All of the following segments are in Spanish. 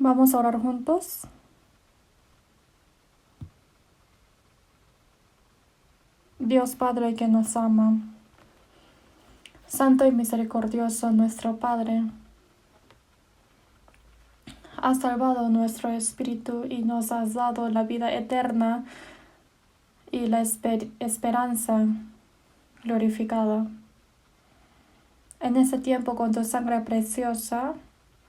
Vamos a orar juntos. Dios Padre que nos ama, Santo y misericordioso nuestro Padre, has salvado nuestro espíritu y nos has dado la vida eterna y la esperanza glorificada. En este tiempo, con tu sangre preciosa,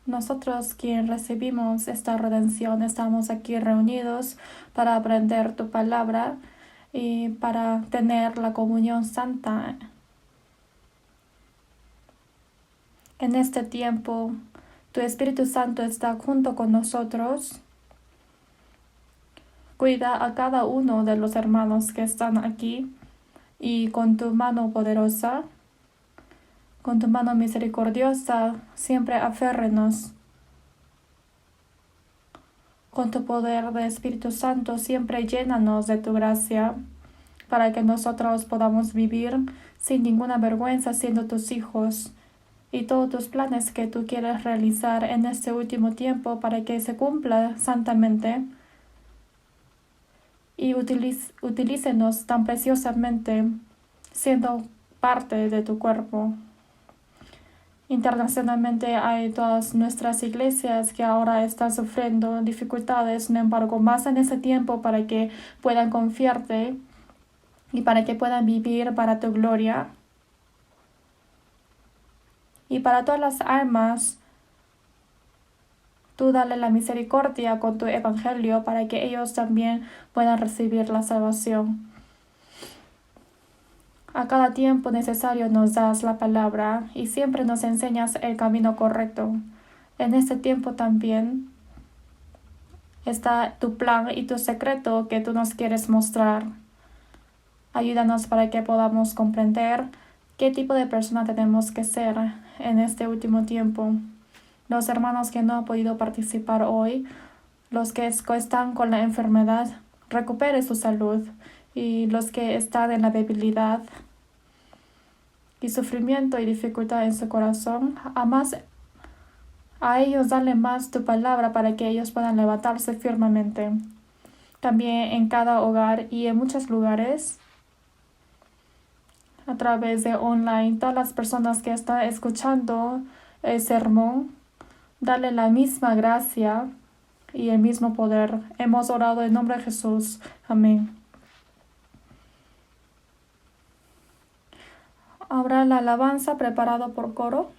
nosotros quienes recibimos esta redención estamos aquí reunidos para aprender tu palabra y para tener la comunión santa. En este tiempo, tu Espíritu Santo está junto con nosotros. Cuida a cada uno de los hermanos que están aquí y con tu mano poderosa, con tu mano misericordiosa, siempre aférrenos. Con tu poder de Espíritu Santo, siempre llénanos de tu gracia, para que nosotros podamos vivir sin ninguna vergüenza siendo tus hijos, y todos tus planes que tú quieres realizar en este último tiempo para que se cumpla santamente. Y utilícenos tan preciosamente siendo parte de tu cuerpo. Internacionalmente hay todas nuestras iglesias que ahora están sufriendo dificultades, sin embargo, más en ese tiempo para que puedan confiarte y para que puedan vivir para tu gloria. Y para todas las almas, tú dale la misericordia con tu evangelio para que ellos también puedan recibir la salvación. A cada tiempo necesario nos das la palabra y siempre nos enseñas el camino correcto. En este tiempo también está tu plan y tu secreto que tú nos quieres mostrar. Ayúdanos para que podamos comprender qué tipo de persona tenemos que ser en este último tiempo. Los hermanos que no han podido participar hoy, los que están con la enfermedad, recupere su salud, y los que están en la debilidad y sufrimiento y dificultad en su corazón, a ellos dale más tu palabra para que ellos puedan levantarse firmemente. También en cada hogar y en muchos lugares, a través de online, todas las personas que están escuchando el sermón, dale la misma gracia y el mismo poder. Hemos orado en nombre de Jesús. Amén. Ahora la alabanza preparado por coro.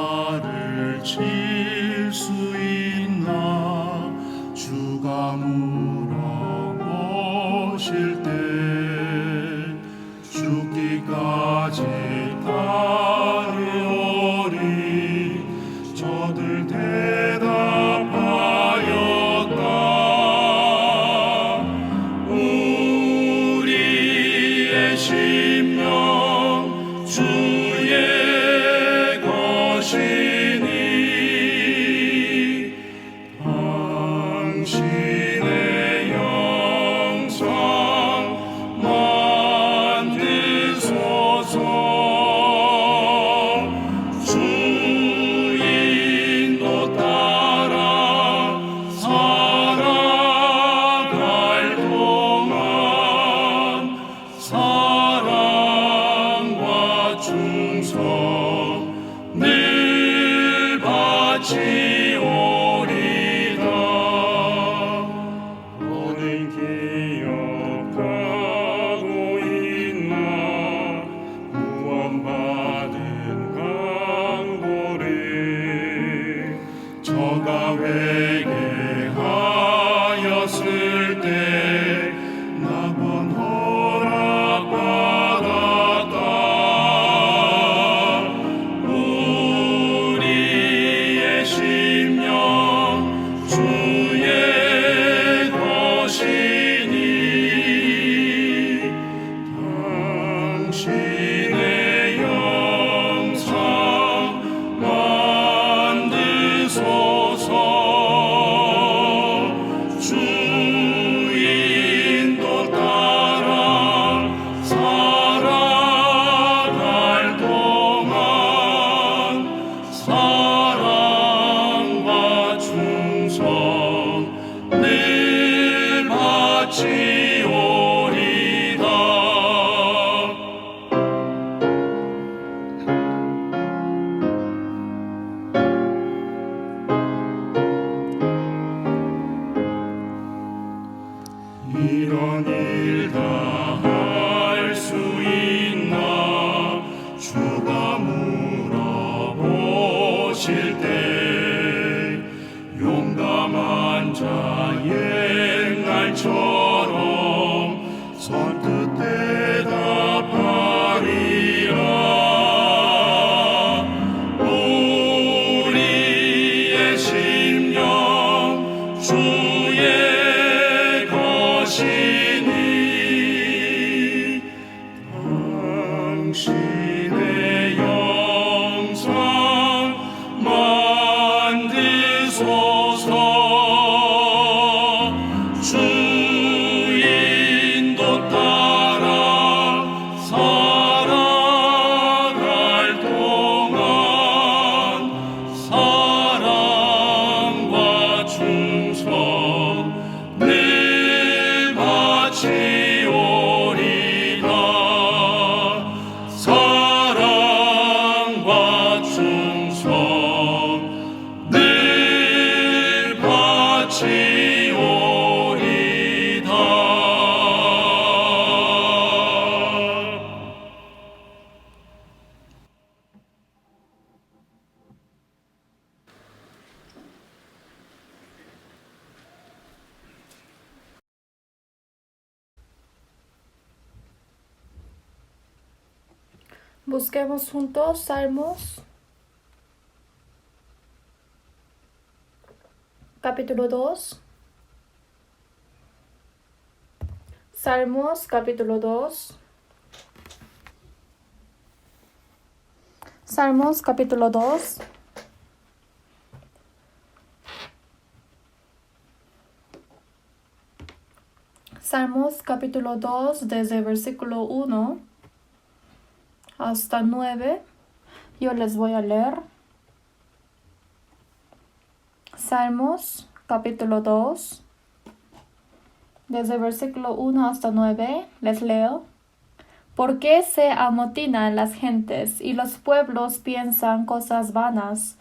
십자가를 질 수 있나 주가 물어보실 때 죽기까지 따르오리 저들 대답하였다 우리의 심령 주의 당신의 영광 만드소서 주 인도 따라 살아갈 동안 사랑과 충성 늘 바치오리다 너는 기억하고 있나 구원받은 강도를 저가 회개하였을 때 낙원 허락받았다 오실 때 용감한 자의 날처럼 선뜻 대답하리라. 우리의 심령 주의 것이니 당신의 영상 만드소서. 주 인도 따라 살아갈 동안 사랑과 충성 늘 바치오리다. 사랑과 충성 늘 바치오리다. Busquemos juntos Salmos, capítulo 2. Salmos, capítulo 2. Salmos, capítulo 2. Salmos, capítulo 2, desde versículo 1 hasta 9. Yo les voy a leer. Salmos, capítulo 2, desde versículo 1 hasta 9, les leo. ¿Por qué se amotinan las gentes y los pueblos piensan cosas vanas?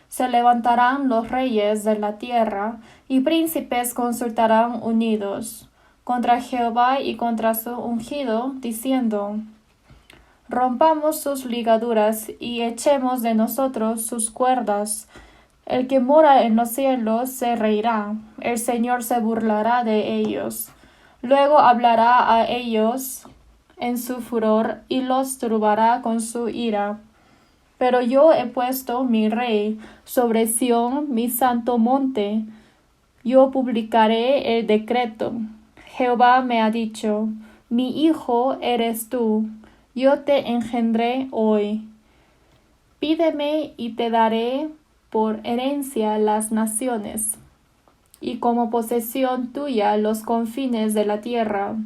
Se levantarán los reyes de la tierra y príncipes consultarán unidos contra Jehová y contra su ungido, diciendo: rompamos sus ligaduras y echemos de nosotros sus cuerdas. El que mora en los cielos se reirá, el Señor se burlará de ellos. Luego hablará a ellos en su furor y los turbará con su ira. Pero yo he puesto mi rey sobre Sión, mi santo monte. Yo publicaré el decreto. Jehová me ha dicho: mi hijo eres tú, yo te engendré hoy. Pídeme y te daré por herencia las naciones, y como posesión tuya los confines de la tierra.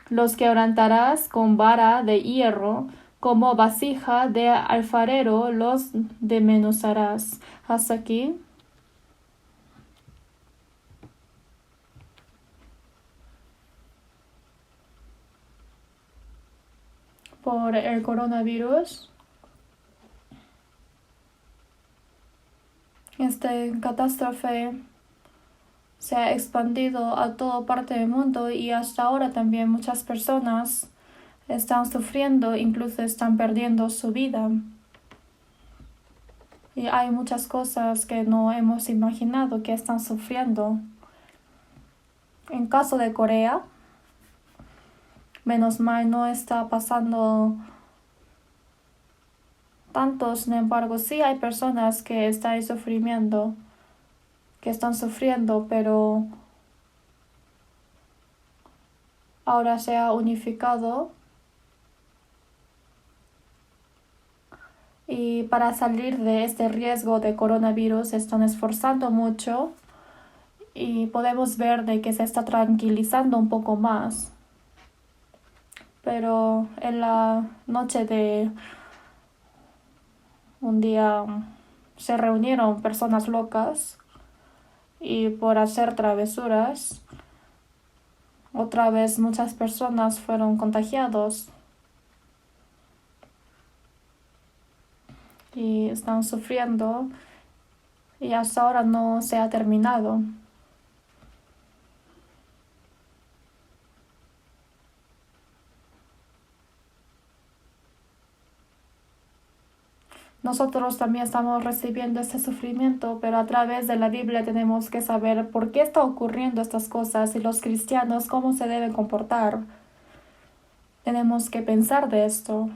Los quebrantarás con vara de hierro, como vasija de alfarero los desmenuzarás. Hasta aquí. Por el coronavirus, esta catástrofe se ha expandido a toda parte del mundo y hasta ahora también muchas personas están sufriendo, incluso están perdiendo su vida. Y hay muchas cosas que no hemos imaginado que están sufriendo. En caso de Corea, menos mal no está pasando tanto, sin embargo, sí hay personas que están sufriendo, pero ahora se ha unificado y para salir de este riesgo de coronavirus se están esforzando mucho y podemos ver de que se está tranquilizando un poco más. Pero en la noche de un día se reunieron personas locas y por hacer travesuras, otra vez muchas personas fueron contagiados y están sufriendo y hasta ahora no se ha terminado. Nosotros también estamos recibiendo este sufrimiento, pero a través de la Biblia tenemos que saber por qué está ocurriendo estas cosas y los cristianos cómo se deben comportar. Tenemos que pensar de esto.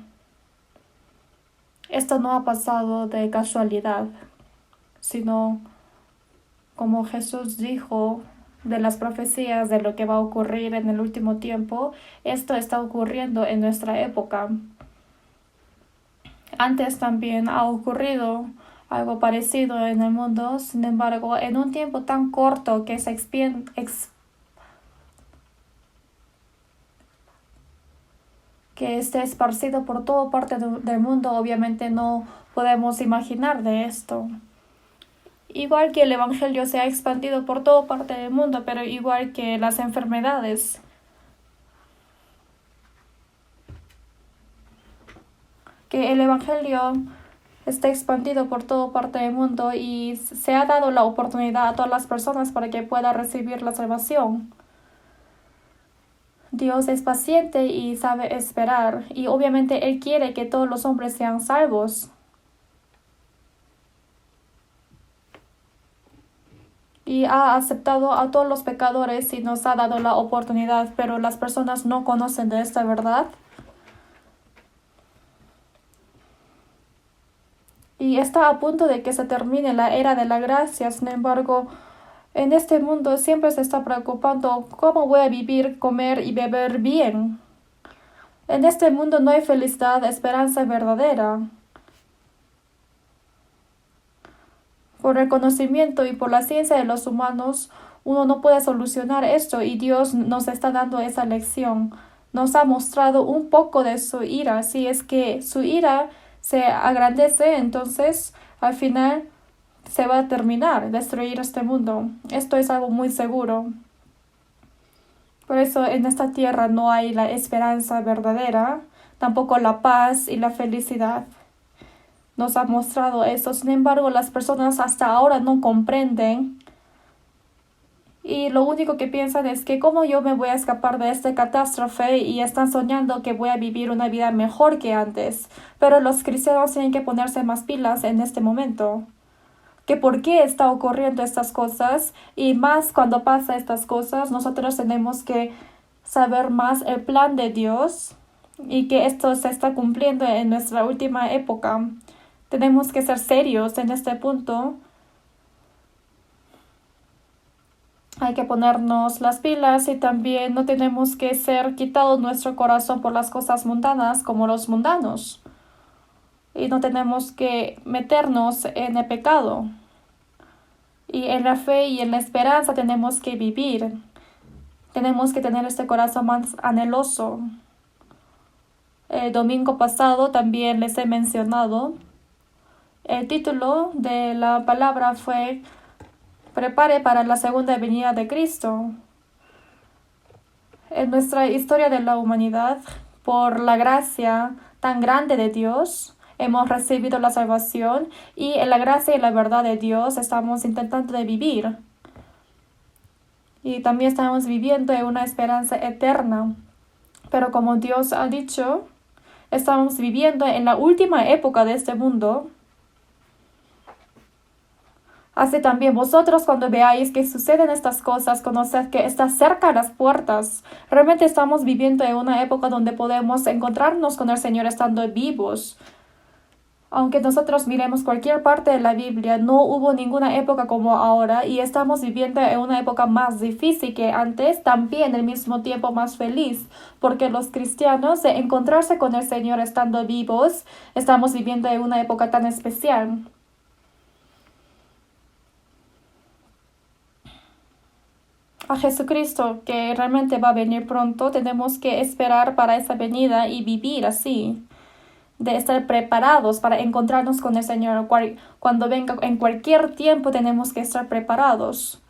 Esto no ha pasado de casualidad, sino como Jesús dijo de las profecías de lo que va a ocurrir en el último tiempo, esto está ocurriendo en nuestra época. Antes también ha ocurrido algo parecido en el mundo, sin embargo, en un tiempo tan corto que que esté esparcido por toda parte del mundo, obviamente no podemos imaginar de esto. Igual que el Evangelio se ha expandido por toda parte del mundo, pero igual que las enfermedades. Que el Evangelio está expandido por toda parte del mundo y se ha dado la oportunidad a todas las personas para que puedan recibir la salvación. Dios es paciente y sabe esperar, y obviamente Él quiere que todos los hombres sean salvos. Y ha aceptado a todos los pecadores y nos ha dado la oportunidad, pero las personas no conocen de esta verdad. Y está a punto de que se termine la era de la gracia. Sin embargo, en este mundo siempre se está preocupando cómo voy a vivir, comer y beber bien. En este mundo no hay felicidad, esperanza verdadera. Por el conocimiento y por la ciencia de los humanos, uno no puede solucionar esto y Dios nos está dando esa lección. Nos ha mostrado un poco de su ira. Si es que su ira se agrandece, entonces al final se va a terminar, destruir este mundo. Esto es algo muy seguro. Por eso en esta tierra no hay la esperanza verdadera, tampoco la paz y la felicidad. Nos ha mostrado eso. Sin embargo, las personas hasta ahora no comprenden y lo único que piensan es que cómo yo me voy a escapar de esta catástrofe y están soñando que voy a vivir una vida mejor que antes. Pero los cristianos tienen que ponerse más pilas en este momento. Que por qué está ocurriendo estas cosas y más cuando pasa estas cosas, nosotros tenemos que saber más el plan de Dios y que esto se está cumpliendo en nuestra última época. Tenemos que ser serios en este punto. Hay que ponernos las pilas y también no tenemos que ser quitado nuestro corazón por las cosas mundanas como los mundanos. Y no tenemos que meternos en el pecado. Y en la fe y en la esperanza tenemos que vivir. Tenemos que tener este corazón más anheloso. El domingo pasado también les he mencionado. El título de la palabra fue Prepare para la segunda venida de Cristo. En nuestra historia de la humanidad, por la gracia tan grande de Dios, hemos recibido la salvación y en la gracia y la verdad de Dios estamos intentando de vivir. Y también estamos viviendo en una esperanza eterna. Pero como Dios ha dicho, estamos viviendo en la última época de este mundo. Así también vosotros cuando veáis que suceden estas cosas, conoced que está cerca las puertas. Realmente estamos viviendo en una época donde podemos encontrarnos con el Señor estando vivos. Aunque nosotros miremos cualquier parte de la Biblia, no hubo ninguna época como ahora y estamos viviendo en una época más difícil que antes, también al mismo tiempo más feliz, porque los cristianos de encontrarse con el Señor estando vivos, estamos viviendo en una época tan especial. A Jesucristo, que realmente va a venir pronto, tenemos que esperar para esa venida y vivir así, de estar preparados para encontrarnos con el Señor. Cuando venga en cualquier tiempo tenemos que estar preparados.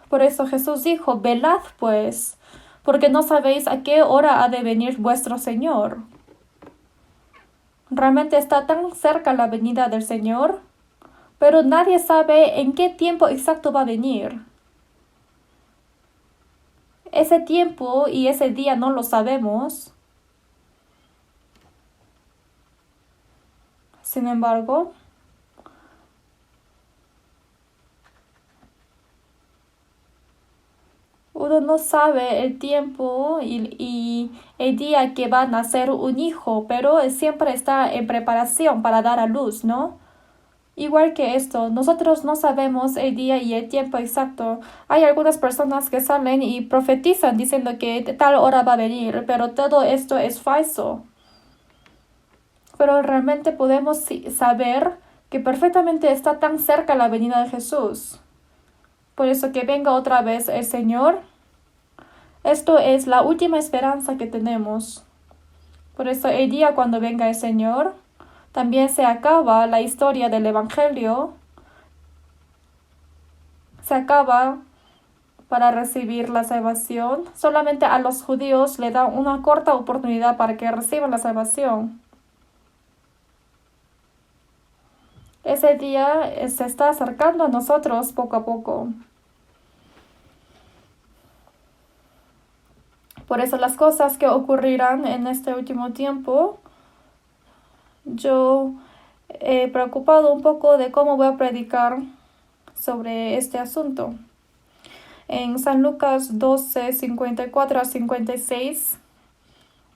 Por eso Jesús dijo, velad pues, porque no sabéis a qué hora ha de venir vuestro Señor. Realmente está tan cerca la venida del Señor, pero nadie sabe en qué tiempo exacto va a venir. Ese tiempo y ese día no lo sabemos. Sin embargo, uno no sabe el tiempo y el día que va a nacer un hijo, pero siempre está en preparación para dar a luz, ¿no? Igual que esto, nosotros no sabemos el día y el tiempo exacto. Hay algunas personas que salen y profetizan diciendo que tal hora va a venir, pero todo esto es falso. Pero realmente podemos saber que perfectamente está tan cerca la venida de Jesús. Por eso que venga otra vez el Señor. Esto es la última esperanza que tenemos. Por eso el día cuando venga el Señor, también se acaba la historia del Evangelio. Se acaba para recibir la salvación. Solamente a los judíos le dan una corta oportunidad para que reciban la salvación. Ese día se está acercando a nosotros poco a poco. Por eso las cosas que ocurrirán en este último tiempo, yo he preocupado un poco de cómo voy a predicar sobre este asunto. En San Lucas 12, 54 a 56,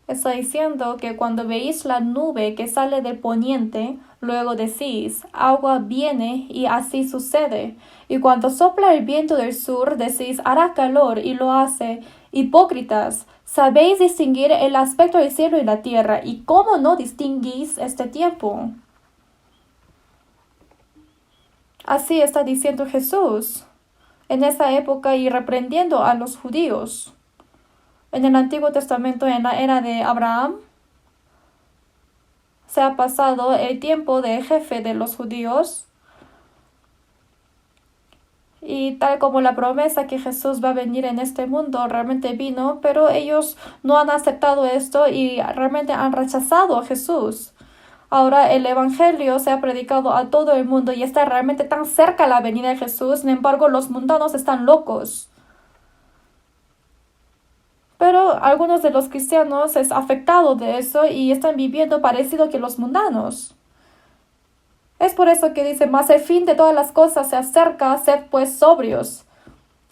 está diciendo que cuando veis la nube que sale del poniente, luego decís, agua viene, y así sucede. Y cuando sopla el viento del sur, decís, hará calor, y lo hace. Hipócritas, sabéis distinguir el aspecto del cielo y la tierra, y cómo no distinguís este tiempo. Así está diciendo Jesús en esa época y reprendiendo a los judíos. En el Antiguo Testamento, en la era de Abraham, se ha pasado el tiempo de jefe de los judíos. Y tal como la promesa que Jesús va a venir en este mundo realmente vino, pero ellos no han aceptado esto y realmente han rechazado a Jesús. Ahora el Evangelio se ha predicado a todo el mundo y está realmente tan cerca la venida de Jesús. Sin embargo, los mundanos están locos. Pero algunos de los cristianos es afectado de eso y están viviendo parecido que los mundanos. Es por eso que dice, mas el fin de todas las cosas se acerca, sed pues sobrios.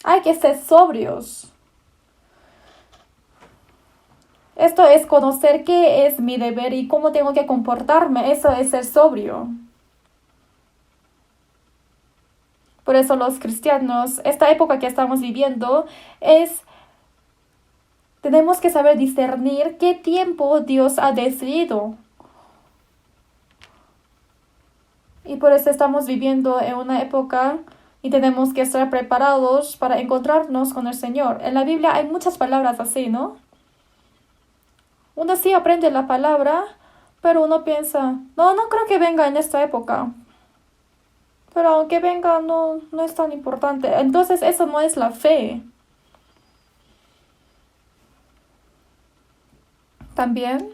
Hay que ser sobrios. Esto es conocer qué es mi deber y cómo tengo que comportarme. Eso es ser sobrio. Por eso los cristianos, esta época que estamos viviendo, tenemos que saber discernir qué tiempo Dios ha decidido. Y por eso estamos viviendo en una época y tenemos que estar preparados para encontrarnos con el Señor. En la Biblia hay muchas palabras así, ¿no? Uno sí aprende la palabra, pero uno piensa, no creo que venga en esta época. Pero aunque venga, no es tan importante. Entonces eso no es la fe. También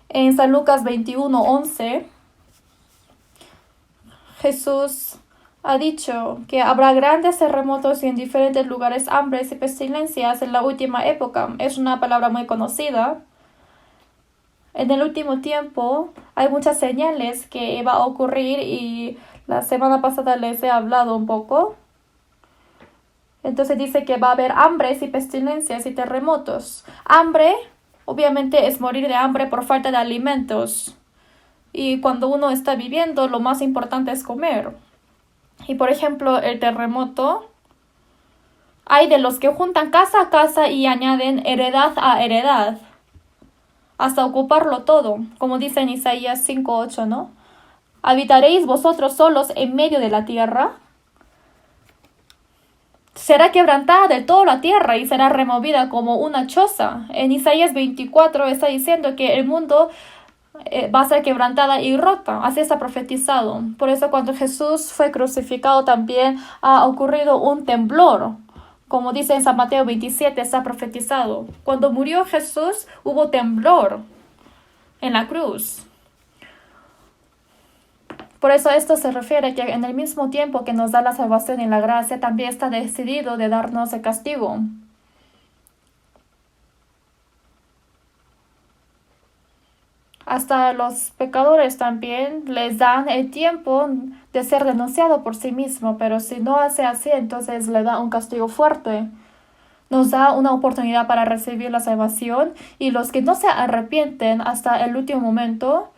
en San Lucas 21:11, Jesús ha dicho que habrá grandes terremotos y en diferentes lugares hambres y pestilencias en la última época. Es una palabra muy conocida. En el último tiempo hay muchas señales que va a ocurrir y la semana pasada les he hablado un poco. Entonces dice que va a haber hambres y pestilencias y terremotos. Hambre, obviamente, es morir de hambre por falta de alimentos. Y cuando uno está viviendo, lo más importante es comer. Y por ejemplo, el terremoto, hay de los que juntan casa a casa y añaden heredad a heredad, hasta ocuparlo todo, como dice en Isaías 5:8, ¿no? ¿Habitaréis vosotros solos en medio de la tierra? Será quebrantada de toda la tierra y será removida como una choza. En Isaías 24 está diciendo que el mundo va a ser quebrantada y rota. Así está profetizado. Por eso cuando Jesús fue crucificado también ha ocurrido un temblor. Como dice en San Mateo 27, está profetizado. Cuando murió Jesús hubo temblor en la cruz. Por eso esto se refiere que en el mismo tiempo que nos da la salvación y la gracia, también está decidido de darnos el castigo. Hasta los pecadores también les dan el tiempo de ser denunciado por sí mismo, pero si no hace así, entonces le da un castigo fuerte. Nos da una oportunidad para recibir la salvación y los que no se arrepienten hasta el último momento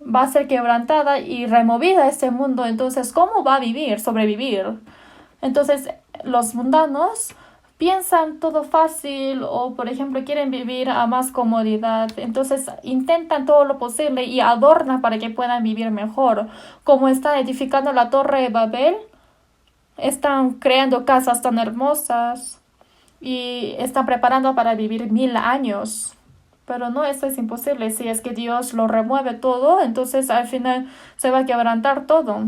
va a ser quebrantada y removida este mundo. Entonces, ¿cómo va a vivir, sobrevivir? Entonces, los mundanos piensan todo fácil o, por ejemplo, quieren vivir a más comodidad. Entonces, intentan todo lo posible y adornan para que puedan vivir mejor. Como están edificando la Torre de Babel, están creando casas tan hermosas y están preparando para vivir 1000 años. Pero no, esto es imposible. Si es que Dios lo remueve todo, entonces al final se va a quebrantar todo.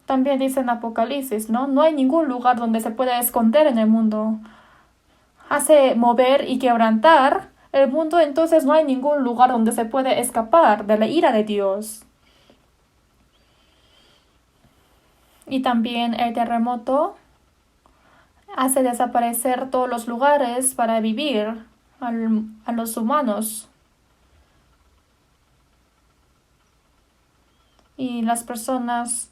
También dice en Apocalipsis, ¿no? No hay ningún lugar donde se pueda esconder en el mundo. Hace mover y quebrantar el mundo, entonces no hay ningún lugar donde se puede escapar de la ira de Dios. Y también el terremoto hace desaparecer todos los lugares para vivir a los humanos. Y las personas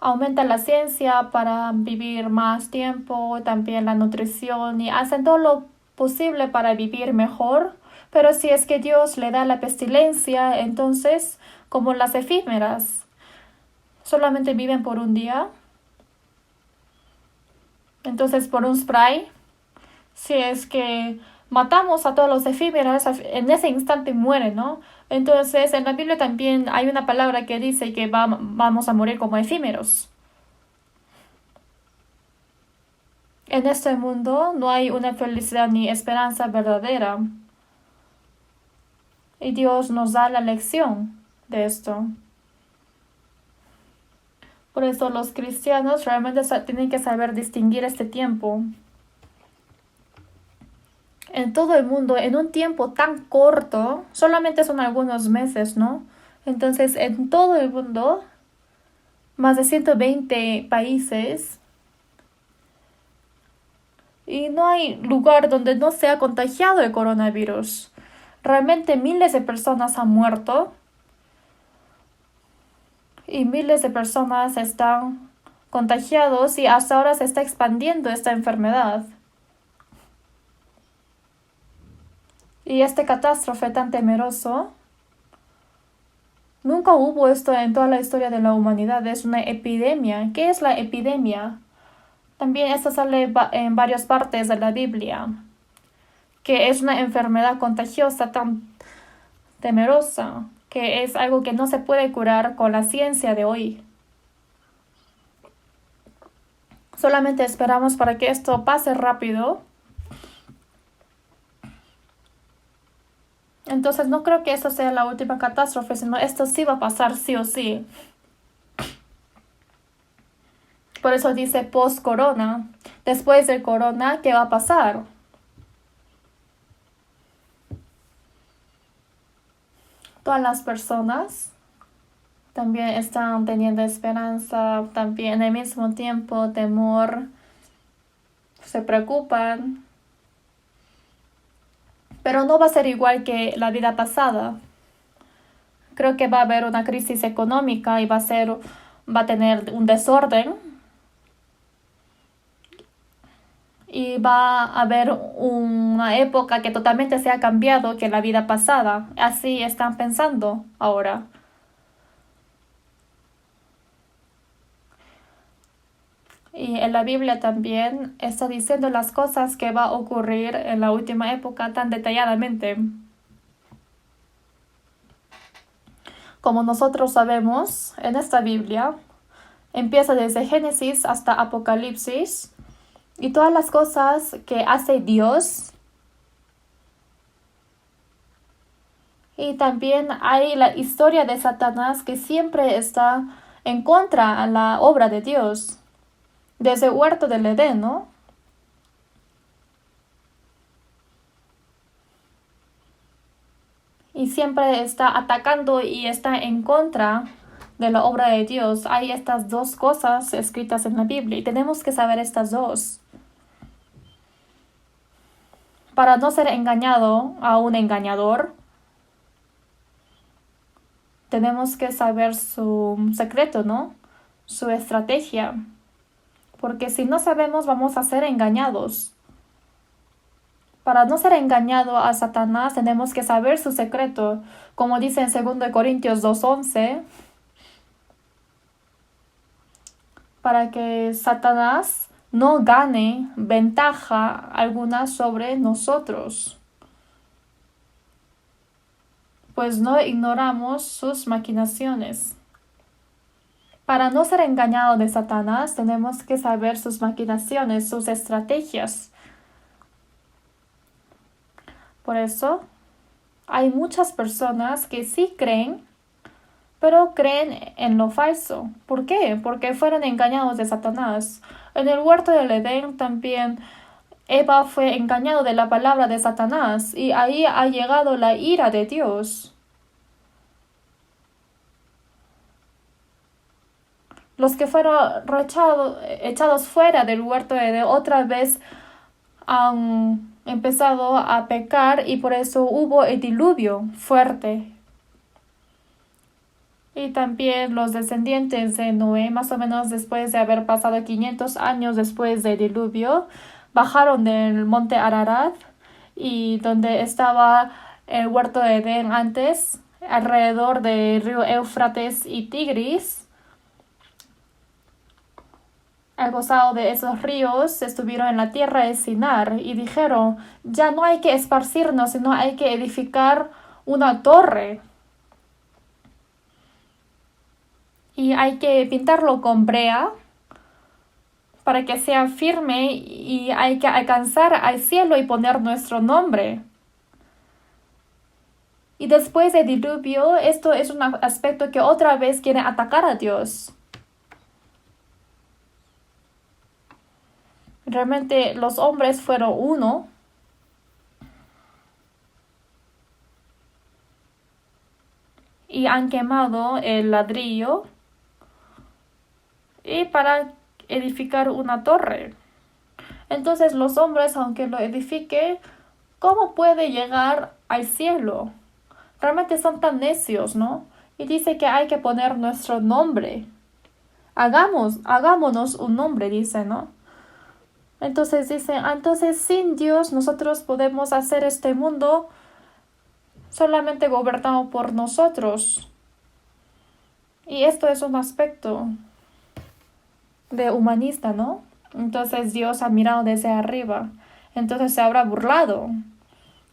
aumentan la ciencia para vivir más tiempo, también la nutrición y hacen todo lo posible para vivir mejor. Pero si es que Dios le da la pestilencia, entonces, como las efímeras, solamente viven por un día. Entonces, por un spray, si es que matamos a todos los efímeros, en ese instante mueren, ¿no? Entonces, en la Biblia también hay una palabra que dice que vamos a morir como efímeros. En este mundo no hay una felicidad ni esperanza verdadera. Y Dios nos da la lección de esto. Por eso los cristianos realmente tienen que saber distinguir este tiempo. En todo el mundo, en un tiempo tan corto, solamente son algunos meses, ¿no? Entonces, en todo el mundo, más de 120 países, y no hay lugar donde no se ha contagiado el coronavirus. Realmente miles de personas han muerto y miles de personas están contagiados y hasta ahora se está expandiendo esta enfermedad. Y este catástrofe tan temeroso, nunca hubo esto en toda la historia de la humanidad. Es una epidemia. ¿Qué es la epidemia? También esto sale en varias partes de la Biblia, que es una enfermedad contagiosa tan temerosa, que es algo que no se puede curar con la ciencia de hoy. Solamente esperamos para que esto pase rápido. Entonces no creo que esto sea la última catástrofe, sino esto sí va a pasar sí o sí. Por eso dice post-corona. Después del corona, ¿qué va a pasar? Todas las personas también están teniendo esperanza, también al mismo tiempo temor, se preocupan. Pero no va a ser igual que la vida pasada. Creo que va a haber una crisis económica y va a tener un desorden. Y va a haber una época que totalmente se ha cambiado que la vida pasada. Así están pensando ahora. Y en la Biblia también está diciendo las cosas que va a ocurrir en la última época tan detalladamente. Como nosotros sabemos, en esta Biblia empieza desde Génesis hasta Apocalipsis y todas las cosas que hace Dios. Y también hay la historia de Satanás que siempre está en contra de la obra de Dios. Desde el huerto del Edén, ¿no? Y siempre está atacando y está en contra de la obra de Dios. Hay estas dos cosas escritas en la Biblia y tenemos que saber estas dos. Para no ser engañado a un engañador. tenemos que saber su secreto, ¿no? Su estrategia. Porque si no sabemos, vamos a ser engañados. Para no ser engañado a Satanás, tenemos que saber su secreto. Como dice en 2 Corintios 2:11, para que Satanás no gane ventaja alguna sobre nosotros, pues no ignoramos sus maquinaciones. Para no ser engañado de Satanás, tenemos que saber sus maquinaciones, sus estrategias. Por eso, hay muchas personas que sí creen, pero creen en lo falso. ¿Por qué? Porque fueron engañados de Satanás. En el huerto del Edén también Eva fue engañada de la palabra de Satanás y ahí ha llegado la ira de Dios. Los que fueron echados fuera del huerto de Edén otra vez han empezado a pecar y por eso hubo el diluvio fuerte. Y también los descendientes de Noé, más o menos después de haber pasado 500 años después del diluvio, bajaron del monte Ararat y donde estaba el huerto de Edén antes, alrededor del río Éufrates y Tigris. Al costado de esos ríos estuvieron en la tierra de Sinar y dijeron, ya no hay que esparcirnos, sino hay que edificar una torre. Y hay que pintarlo con brea para que sea firme y hay que alcanzar al cielo y poner nuestro nombre. Y después del diluvio, esto es un aspecto que otra vez quiere atacar a Dios. Realmente los hombres fueron uno. Y han quemado el ladrillo y para edificar una torre. Entonces los hombres, aunque lo edifiquen, ¿cómo puede llegar al cielo? Realmente son tan necios, ¿no? Y dice que hay que poner nuestro nombre. Hagámonos un nombre, dice, ¿no? Entonces dicen, entonces sin Dios nosotros podemos hacer este mundo solamente gobernado por nosotros. Y esto es un aspecto de humanista, ¿no? Entonces Dios ha mirado desde arriba. Entonces se habrá burlado.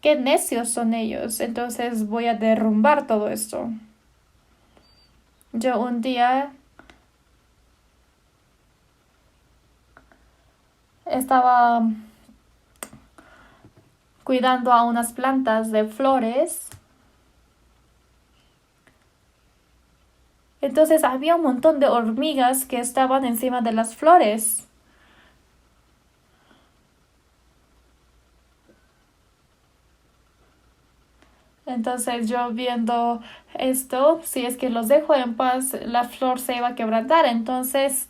Qué necios son ellos. Entonces voy a derrumbar todo esto. Yo un día estaba cuidando a unas plantas de flores. Entonces había un montón de hormigas que estaban encima de las flores. Entonces yo viendo esto, si es que los dejo en paz, la flor se va a quebrantar. Entonces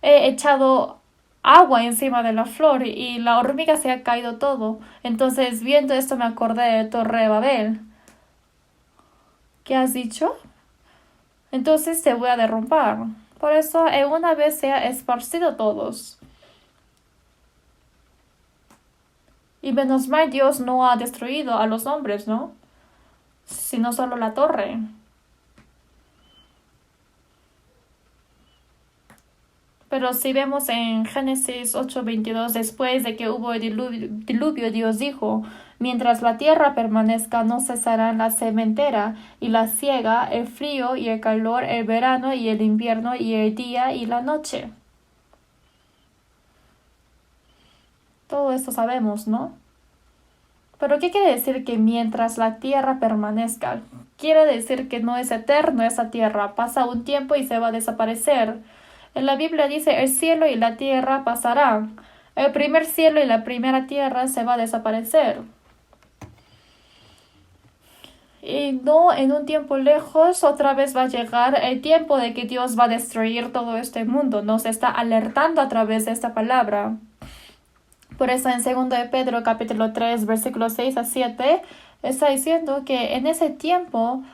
he echado agua encima de la flor y la hormiga se ha caído todo. Entonces viendo esto me acordé de Torre de Babel. ¿Qué has dicho? Entonces te voy a derrumbar. Por eso en una vez se ha esparcido todos. Y menos mal Dios no ha destruido a los hombres, ¿no? Sino solo la torre. Pero si vemos en Génesis 8:22, después de que hubo el diluvio, Dios dijo, mientras la tierra permanezca no cesarán la sementera y la siega, el frío y el calor, el verano y el invierno y el día y la noche. Todo esto sabemos, ¿no? Pero ¿qué quiere decir que mientras la tierra permanezca? Quiere decir que no es eterno esa tierra, pasa un tiempo y se va a desaparecer. En la Biblia dice, el cielo y la tierra pasarán. El primer cielo y la primera tierra se va a desaparecer. Y no en un tiempo lejos otra vez va a llegar el tiempo de que Dios va a destruir todo este mundo. Nos está alertando a través de esta palabra. Por eso en 2 de Pedro capítulo 3 versículos 6 a 7 está diciendo que en ese tiempo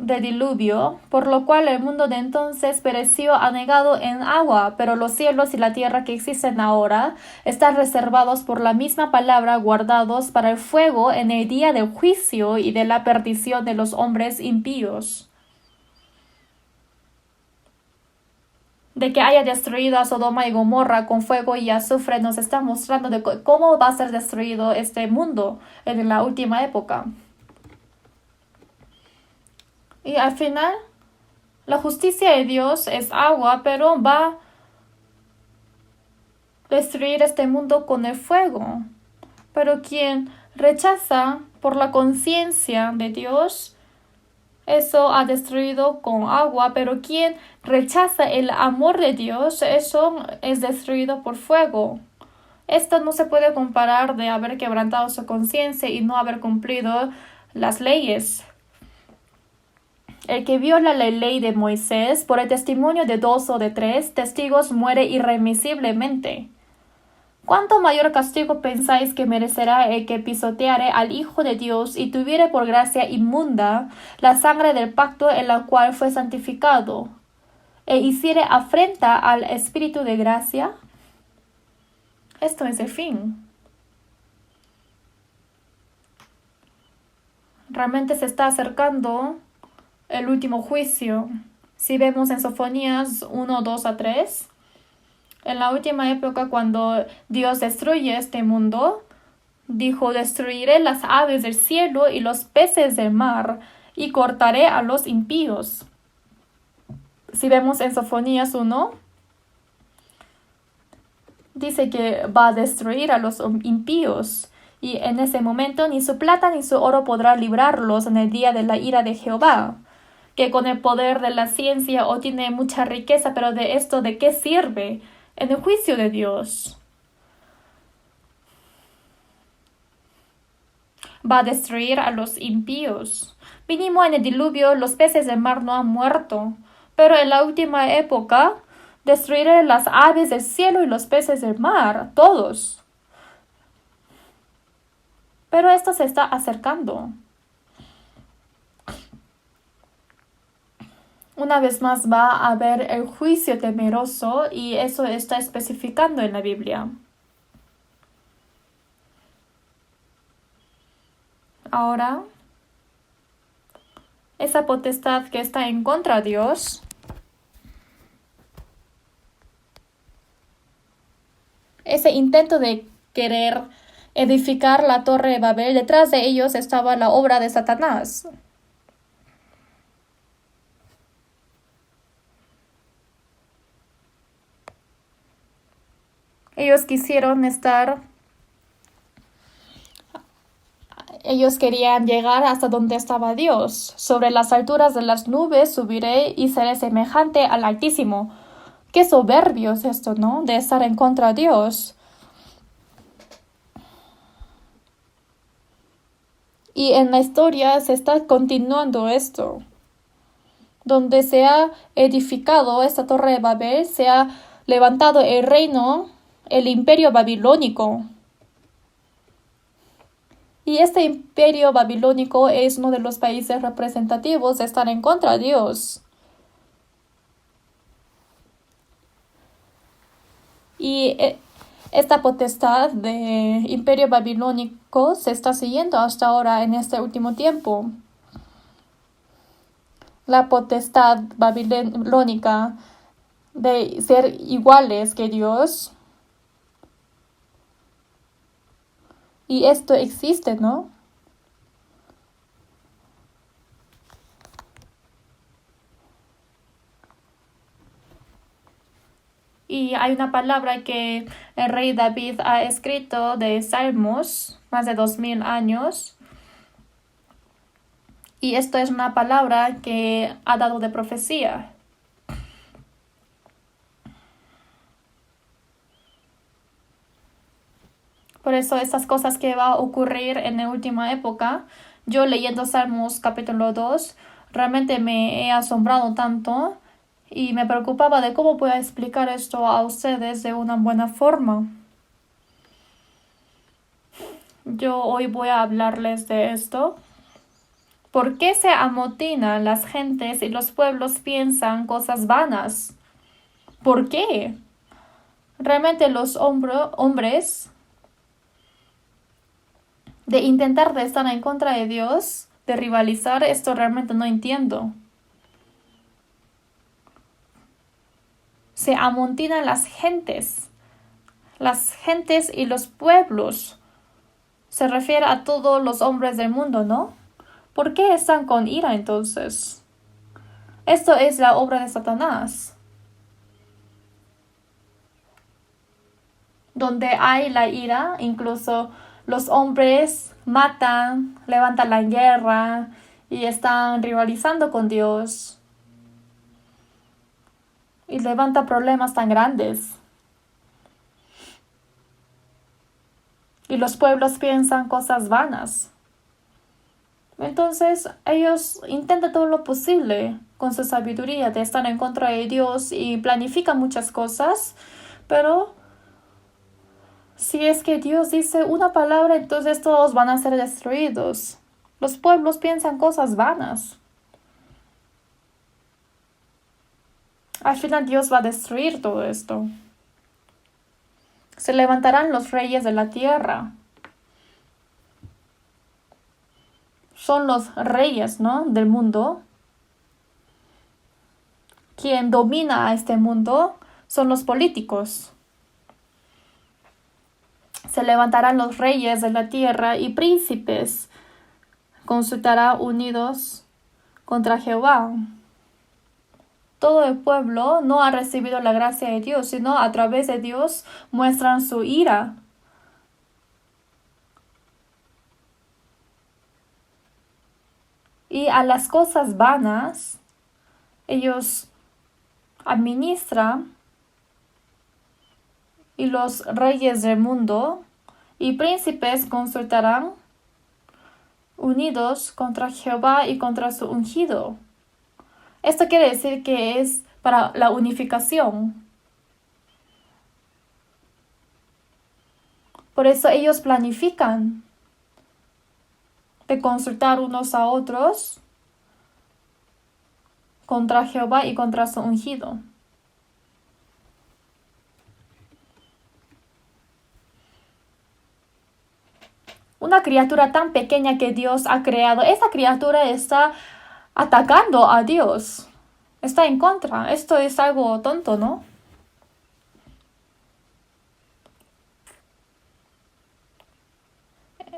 de diluvio, por lo cual el mundo de entonces pereció anegado en agua, pero los cielos y la tierra que existen ahora están reservados por la misma palabra, guardados para el fuego en el día del juicio y de la perdición de los hombres impíos. De que haya destruido a Sodoma y Gomorra con fuego y azufre nos está mostrando de cómo va a ser destruido este mundo en la última época. Y al final, la justicia de Dios es agua, pero va a destruir este mundo con el fuego. Pero quien rechaza por la conciencia de Dios, eso ha destruido con agua, pero quien rechaza el amor de Dios, eso es destruido por fuego. Esto no se puede comparar de haber quebrantado su conciencia y no haber cumplido las leyes. El que viola la ley de Moisés por el testimonio de 2 o de 3 testigos muere irremisiblemente. ¿Cuánto mayor castigo pensáis que merecerá el que pisoteare al Hijo de Dios y tuviere por gracia inmunda la sangre del pacto en la cual fue santificado, e hiciere afrenta al Espíritu de gracia? Esto es el fin. Realmente se está acercando el último juicio. Si vemos en Sofonías 1, 2 a 3, en la última época cuando Dios destruye este mundo, dijo: destruiré las aves del cielo y los peces del mar, y cortaré a los impíos. Si vemos en Sofonías 1, dice que va a destruir a los impíos, y en ese momento ni su plata ni su oro podrá librarlos en el día de la ira de Jehová, que con el poder de la ciencia obtiene mucha riqueza, pero de esto ¿de qué sirve en el juicio de Dios? Va a destruir a los impíos. Mínimo en el diluvio los peces del mar no han muerto, pero en la última época destruiré las aves del cielo y los peces del mar, todos. Pero esto se está acercando. Una vez más va a haber el juicio temeroso, y eso está especificando en la Biblia. Ahora, esa potestad que está en contra de Dios, ese intento de querer edificar la Torre de Babel, detrás de ellos estaba la obra de Satanás. Ellos querían llegar hasta donde estaba Dios. Sobre las alturas de las nubes subiré y seré semejante al Altísimo. Qué soberbio es esto, ¿no? De estar en contra de Dios. Y en la historia se está continuando esto. Donde se ha edificado esta Torre de Babel, se ha levantado el reino, el imperio babilónico. Y este imperio babilónico es uno de los países representativos de estar en contra de Dios. Y esta potestad de imperio babilónico se está siguiendo hasta ahora en este último tiempo. La potestad babilónica de ser iguales que Dios. Y esto existe, ¿no? Y hay una palabra que el rey David ha escrito de Salmos, más de 2000 años. Y esto es una palabra que ha dado de profecía. Por eso estas cosas que va a ocurrir en la última época, yo leyendo Salmos capítulo 2, realmente me he asombrado tanto y me preocupaba de cómo voy a explicar esto a ustedes de una buena forma. Yo hoy voy a hablarles de esto, ¿Por qué se amotinan las gentes y los pueblos piensan cosas vanas? ¿Por qué? Realmente los hombres de intentar de estar en contra de Dios, de rivalizar, esto realmente no entiendo. Se amontinan las gentes y los pueblos. Se refiere a todos los hombres del mundo, ¿no? ¿Por qué están con ira entonces? Esto es la obra de Satanás. Donde hay la ira, incluso los hombres matan, levantan la guerra y están rivalizando con Dios. Y levanta problemas tan grandes. Y los pueblos piensan cosas vanas. Entonces ellos intentan todo lo posible con su sabiduría de estar en contra de Dios y planifican muchas cosas, pero si es que Dios dice una palabra, entonces todos van a ser destruidos. Los pueblos piensan cosas vanas. Al final Dios va a destruir todo esto. Se levantarán los reyes de la tierra. Son los reyes, ¿no?, del mundo. Quien domina a este mundo son los políticos. Se levantarán los reyes de la tierra y príncipes consultarán unidos contra Jehová. Todo el pueblo no ha recibido la gracia de Dios, sino a través de Dios muestran su ira. Y a las cosas vanas, ellos administran, y los reyes del mundo y príncipes consultarán unidos contra Jehová y contra su ungido. Esto quiere decir que es para la unificación. Por eso ellos planifican de consultar unos a otros contra Jehová y contra su ungido. Una criatura tan pequeña que Dios ha creado, esa criatura está atacando a Dios. Está en contra. Esto es algo tonto, ¿no?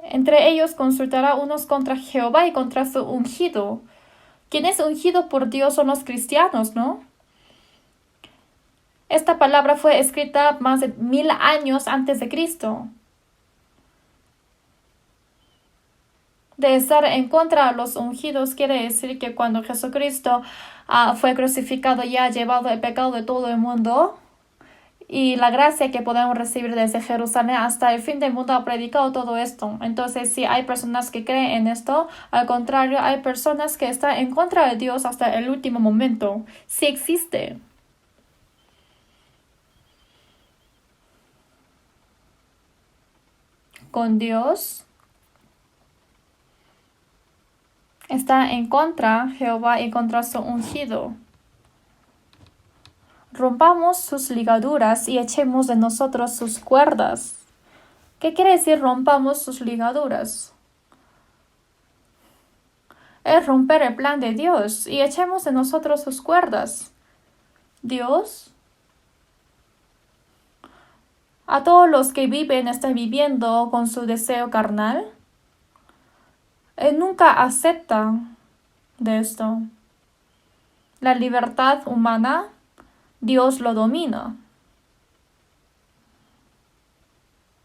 Entre ellos consultará unos contra Jehová y contra su ungido. Quien es ungido por Dios son los cristianos, ¿no? Esta palabra fue escrita más de 1000 años antes de Cristo. De estar en contra de los ungidos quiere decir que cuando Jesucristo fue crucificado ya ha llevado el pecado de todo el mundo y la gracia que podemos recibir desde Jerusalén hasta el fin del mundo ha predicado todo esto. Entonces, si hay personas que creen en esto, al contrario, hay personas que están en contra de Dios hasta el último momento. Sí existe. Con Dios está en contra Jehová y contra su ungido. Rompamos sus ligaduras y echemos de nosotros sus cuerdas. ¿Qué quiere decir rompamos sus ligaduras? Es romper el plan de Dios y echemos de nosotros sus cuerdas. Dios, a todos los que están viviendo con su deseo carnal, Él nunca acepta de esto. La libertad humana, Dios lo domina.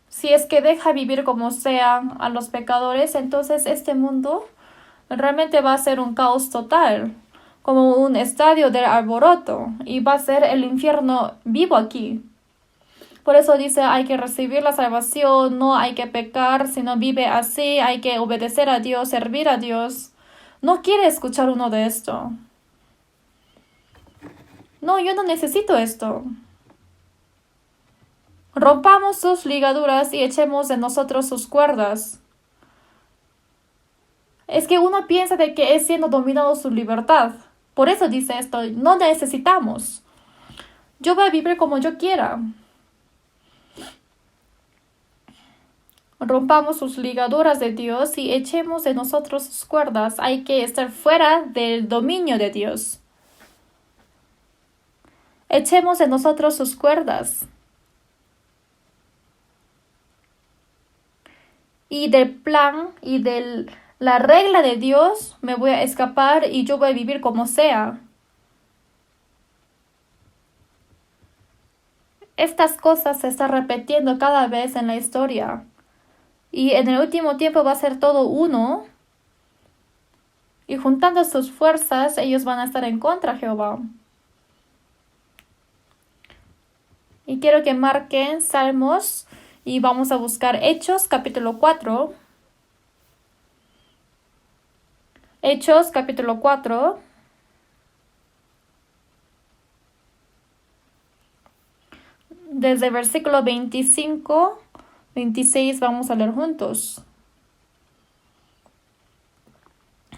Si es que deja vivir como sea a los pecadores, entonces este mundo realmente va a ser un caos total, como un estadio de alboroto, y va a ser el infierno vivo aquí. Por eso dice, hay que recibir la salvación, no hay que pecar, sino vive así, hay que obedecer a Dios, servir a Dios. No quiere escuchar uno de esto. No, yo no necesito esto. Rompamos sus ligaduras y echemos de nosotros sus cuerdas. Es que uno piensa de que es siendo dominado su libertad. Por eso dice esto, no necesitamos. Yo voy a vivir como yo quiera. Rompamos sus ligaduras de Dios y echemos de nosotros sus cuerdas. Hay que estar fuera del dominio de Dios. Echemos de nosotros sus cuerdas. Y del plan y de la regla de Dios me voy a escapar y yo voy a vivir como sea. Estas cosas se están repitiendo cada vez en la historia. Y en el último tiempo va a ser todo uno. Y juntando sus fuerzas, ellos van a estar en contra de Jehová. Y quiero que marquen Salmos y vamos a buscar Hechos capítulo 4. Hechos capítulo 4. Desde versículo 25, 26 vamos a leer juntos.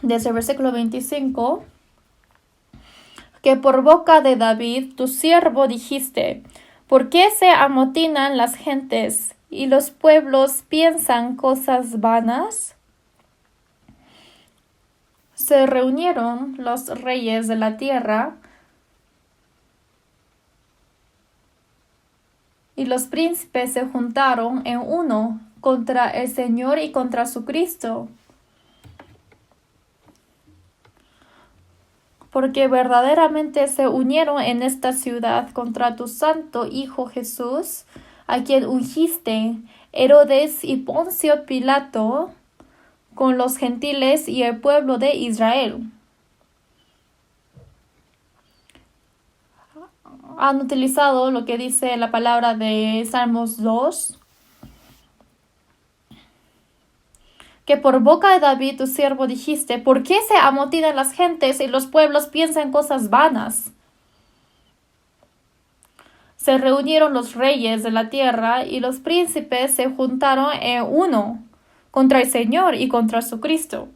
Desde el versículo 25. Que por boca de David, tu siervo, dijiste: ¿por qué se amotinan las gentes y los pueblos piensan cosas vanas? Se reunieron los reyes de la tierra y los príncipes se juntaron en uno contra el Señor y contra su Cristo. Porque verdaderamente se unieron en esta ciudad contra tu santo Hijo Jesús, a quien ungiste, Herodes y Poncio Pilato, con los gentiles y el pueblo de Israel. Han utilizado lo que dice la palabra de Salmos 2, que por boca de David tu siervo dijiste: ¿por qué se amotinan las gentes y los pueblos piensan cosas vanas? Se reunieron los reyes de la tierra y los príncipes se juntaron en uno contra el Señor y contra su Cristo.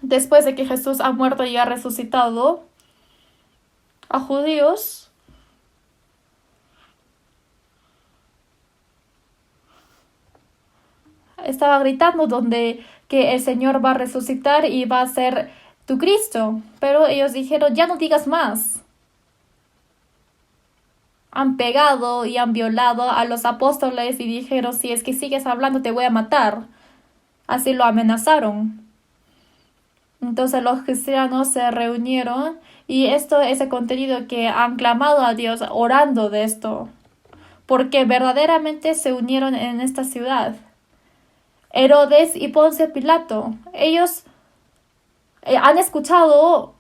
Después de que Jesús ha muerto y ha resucitado a judíos, estaba gritando que el Señor va a resucitar y va a ser tu Cristo. Pero ellos dijeron: ya no digas más. Han pegado y han violado a los apóstoles y dijeron: si es que sigues hablando te voy a matar. Así lo amenazaron. Entonces los cristianos se reunieron y esto es el contenido que han clamado a Dios orando de esto. Porque verdaderamente se unieron en esta ciudad. Herodes y Poncio Pilato, ellos han escuchado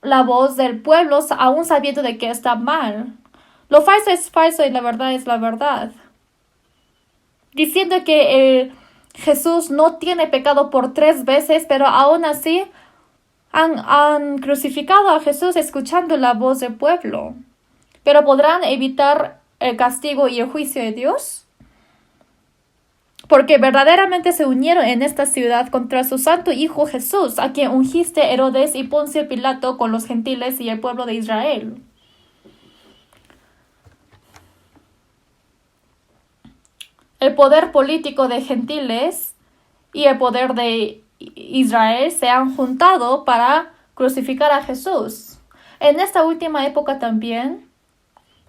la voz del pueblo aún sabiendo de que está mal. Lo falso es falso y la verdad es la verdad. Diciendo que Jesús no tiene pecado por 3 veces, pero aún así han crucificado a Jesús escuchando la voz del pueblo. ¿Pero podrán evitar el castigo y el juicio de Dios? Porque verdaderamente se unieron en esta ciudad contra su santo Hijo Jesús, a quien ungiste Herodes y Poncio Pilato con los gentiles y el pueblo de Israel. El poder político de gentiles y el poder de Israel se han juntado para crucificar a Jesús. En esta última época también,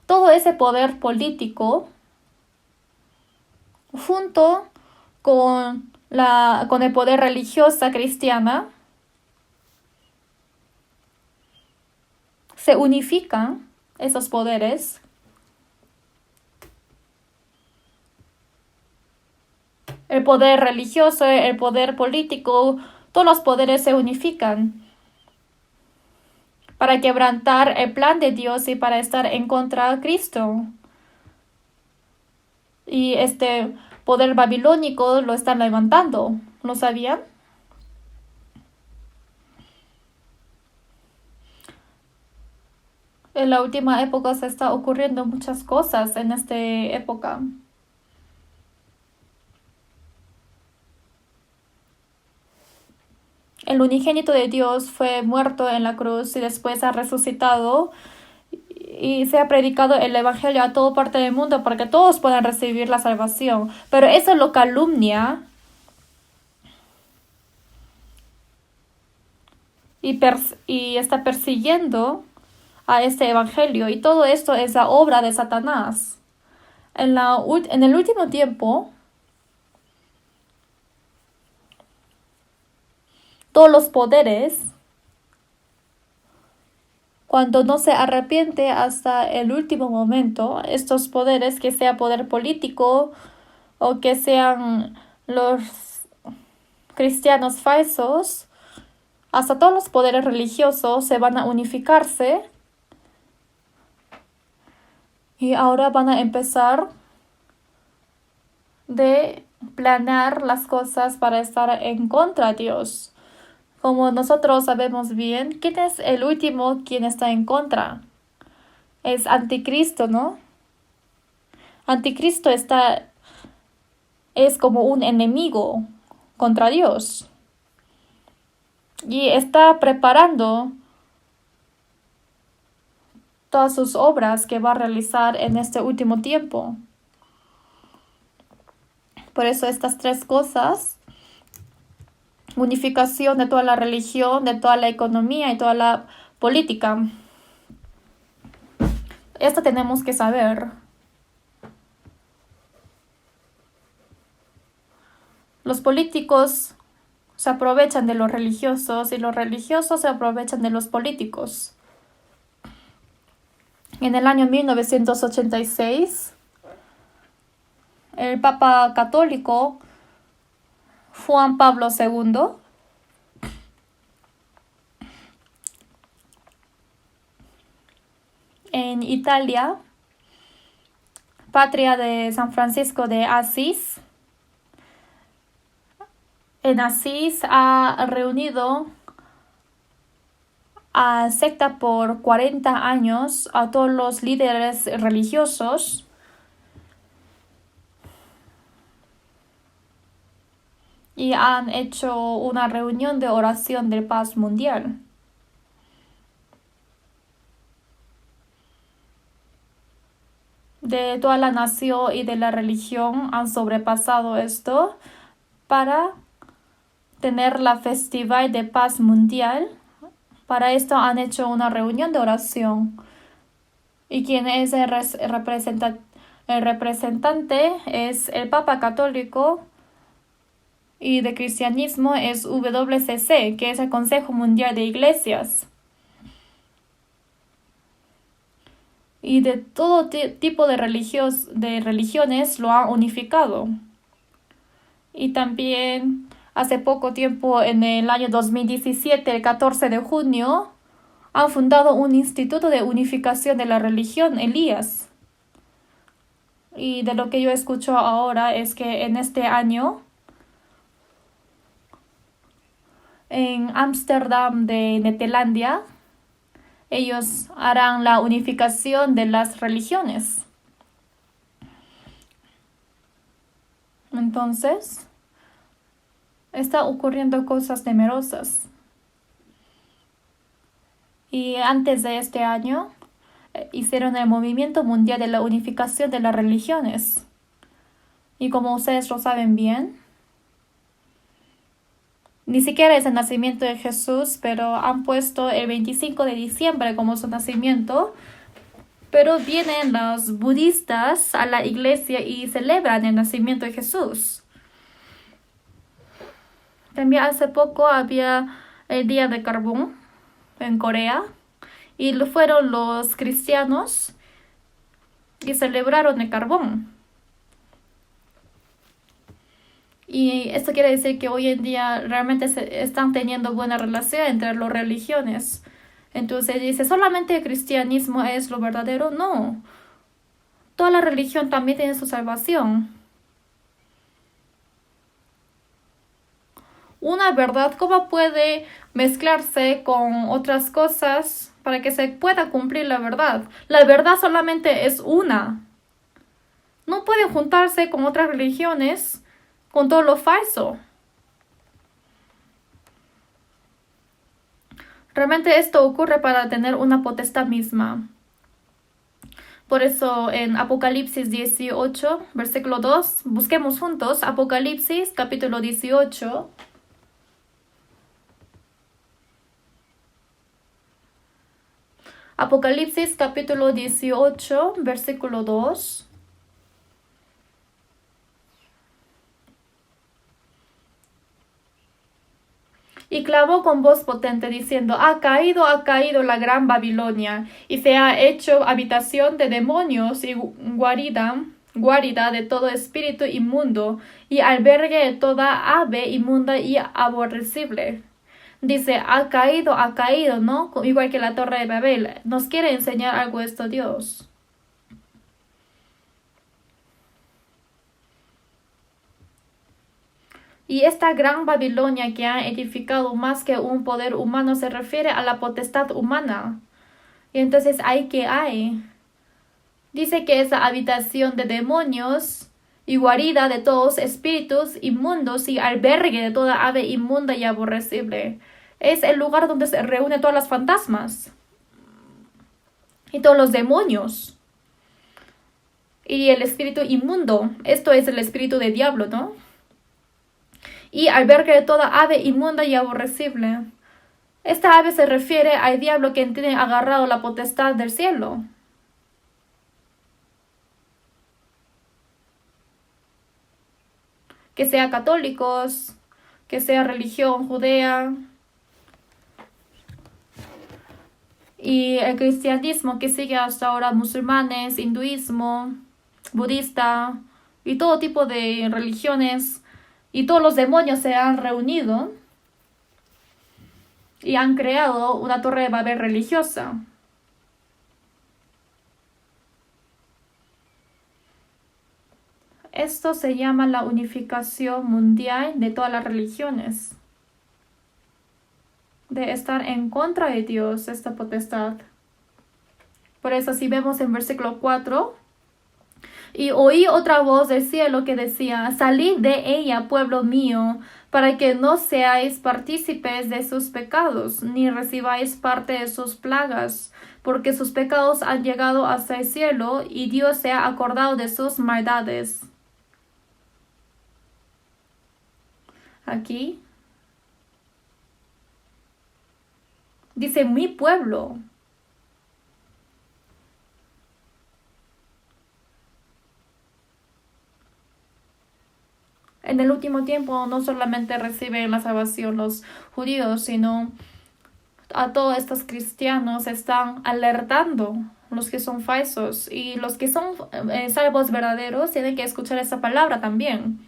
todo ese poder político junto con el poder religioso cristiana se unifican esos poderes el poder religioso, el poder político, todos los poderes se unifican para quebrantar el plan de Dios y para estar en contra de Cristo. Y este poder babilónico lo están levantando. ¿Lo sabían? En la última época se está ocurriendo muchas cosas en esta época. el unigénito de Dios fue muerto en la cruz y después ha resucitado y se ha predicado el evangelio a toda parte del mundo para que todos puedan recibir la salvación. Pero eso lo calumnia y está persiguiendo a este evangelio. Y todo esto es la obra de Satanás. En el último tiempo, todos los poderes, cuando no se arrepiente hasta el último momento, estos poderes, que sea poder político o que sean los cristianos falsos, hasta todos los poderes religiosos se van a unificarse y ahora van a empezar de planear las cosas para estar en contra de Dios. Como nosotros sabemos bien, ¿quién es el último quien está en contra? Es Anticristo, ¿no? Anticristo es como un enemigo contra Dios. Y está preparando todas sus obras que va a realizar en este último tiempo. Por eso estas tres cosas: unificación de toda la religión, de toda la economía y toda la política. Esto tenemos que saber. Los políticos se aprovechan de los religiosos y los religiosos se aprovechan de los políticos. En el año 1986, el Papa Católico Juan Pablo II en Italia, patria de San Francisco de Asís, en Asís ha reunido a secta por 40 años a todos los líderes religiosos y han hecho una reunión de oración de paz mundial. De toda la nación y de la religión han sobrepasado esto para tener la festival de paz mundial. Para esto han hecho una reunión de oración. Y quien es el representante es el Papa Católico, y de cristianismo es WCC, que es el Consejo Mundial de Iglesias. Y de todo tipo de religiones lo han unificado. Y también hace poco tiempo, en el año 2017, el 14 de junio, han fundado un instituto de unificación de la religión, Elías. Y de lo que yo escucho ahora es que en este año, en Ámsterdam de Netherlandia, ellos harán la unificación de las religiones. Entonces, está ocurriendo cosas temerosas. Y antes de este año, hicieron el movimiento mundial de la unificación de las religiones. Y como ustedes lo saben bien, ni siquiera es el nacimiento de Jesús, pero han puesto el 25 de diciembre como su nacimiento. Pero vienen los budistas a la iglesia y celebran el nacimiento de Jesús. También hace poco había el Día de Carbón en Corea y fueron los cristianos y celebraron el carbón. Y esto quiere decir que hoy en día realmente están teniendo buena relación entre las religiones. Entonces dice, ¿solamente el cristianismo es lo verdadero? No. Toda la religión también tiene su salvación. Una verdad, ¿cómo puede mezclarse con otras cosas para que se pueda cumplir la verdad? La verdad solamente es una. No pueden juntarse con otras religiones con todo lo falso. Realmente esto ocurre para tener una potestad misma. Por eso en Apocalipsis 18, versículo 2, busquemos juntos Apocalipsis capítulo 18. Apocalipsis capítulo 18, versículo 2. Y clamó con voz potente diciendo, ha caído la gran Babilonia, y se ha hecho habitación de demonios y guarida de todo espíritu inmundo, y albergue de toda ave inmunda y aborrecible. Dice, ha caído, ¿no? Igual que la Torre de Babel. ¿Nos quiere enseñar algo esto Dios? Y esta gran Babilonia que ha edificado más que un poder humano se refiere a la potestad humana. Y entonces, ¿hay qué hay? Dice que es la habitación de demonios y guarida de todos espíritus inmundos y albergue de toda ave inmunda y aborrecible. Es el lugar donde se reúnen todas las fantasmas y todos los demonios. Y el espíritu inmundo, esto es el espíritu del diablo, ¿no? Y albergue de toda ave inmunda y aborrecible. Esta ave se refiere al diablo que tiene agarrado la potestad del cielo. Que sea católicos, que sea religión judea, y el cristianismo que sigue hasta ahora musulmanes, hinduismo, budista y todo tipo de religiones, y todos los demonios se han reunido y han creado una torre de Babel religiosa. Esto se llama la unificación mundial de todas las religiones. De estar en contra de Dios, esta potestad. Por eso si vemos en versículo 4, y oí otra voz del cielo que decía, salid de ella, pueblo mío, para que no seáis partícipes de sus pecados, ni recibáis parte de sus plagas, porque sus pecados han llegado hasta el cielo, y Dios se ha acordado de sus maldades. Aquí dice mi pueblo. En el último tiempo no solamente reciben la salvación los judíos, sino a todos estos cristianos están alertando los que son falsos, y los que son salvos verdaderos tienen que escuchar esa palabra también.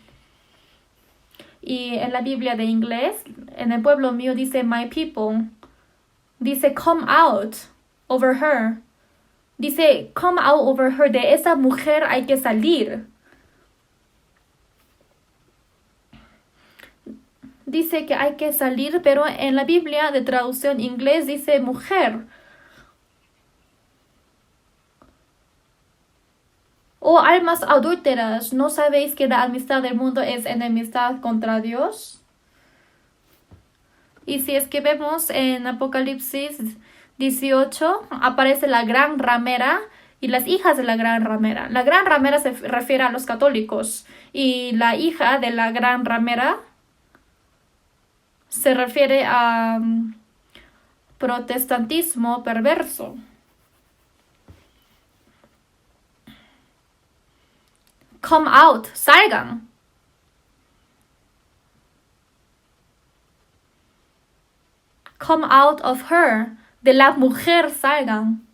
Y en la Biblia de inglés, en el pueblo mío dice my people. Dice come out over her. Dice come out over her. De esa mujer hay que salir. Dice que hay que salir, pero en la Biblia de traducción inglés dice mujer. Oh almas adúlteras, ¿no sabéis que la amistad del mundo es enemistad contra Dios? Y si es que vemos en Apocalipsis 18, aparece la gran ramera y las hijas de la gran ramera. La gran ramera se refiere a los católicos, y la hija de la gran ramera se refiere a protestantismo perverso. Come out, salgan. Come out of her, de la mujer salgan.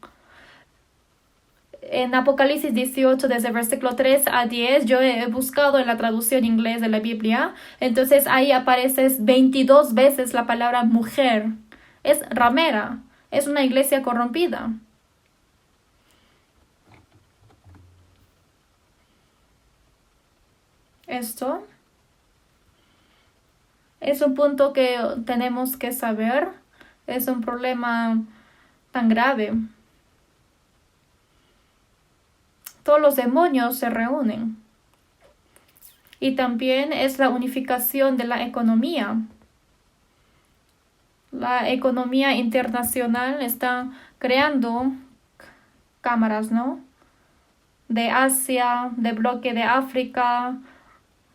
En Apocalipsis 18, desde el versículo 3 a 10, yo he buscado en la traducción inglés de la Biblia. Entonces ahí aparece 22 veces la palabra mujer. Es ramera, es una iglesia corrompida. Esto es un punto que tenemos que saber. Es un problema tan grave. Todos los demonios se reúnen. Y también es la unificación de la economía. La economía internacional está creando cámaras, ¿no? De Asia, de bloque de África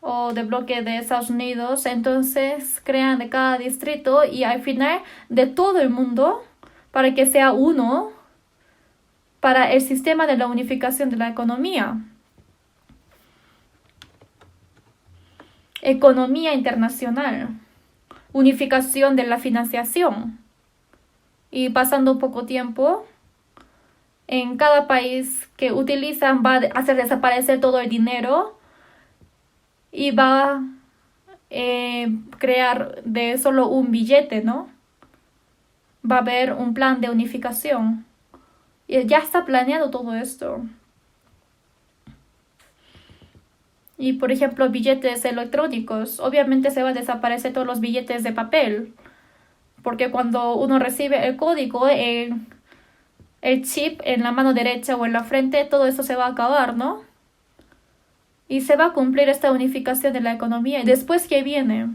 o de bloque de Estados Unidos. Entonces crean de cada distrito y al final de todo el mundo para que sea uno para el sistema de la unificación de la economía. Economía internacional. Unificación de la financiación. Y pasando poco tiempo, en cada país que utilizan va a hacer desaparecer todo el dinero y va a crear de solo un billete, ¿no? Va a haber un plan de unificación. Y ya está planeado todo esto. Y por ejemplo, billetes electrónicos. Obviamente se va a desaparecer todos los billetes de papel. Porque cuando uno recibe el código, el chip en la mano derecha o en la frente, todo eso se va a acabar, ¿no? Y se va a cumplir esta unificación de la economía. Y después, ¿qué viene?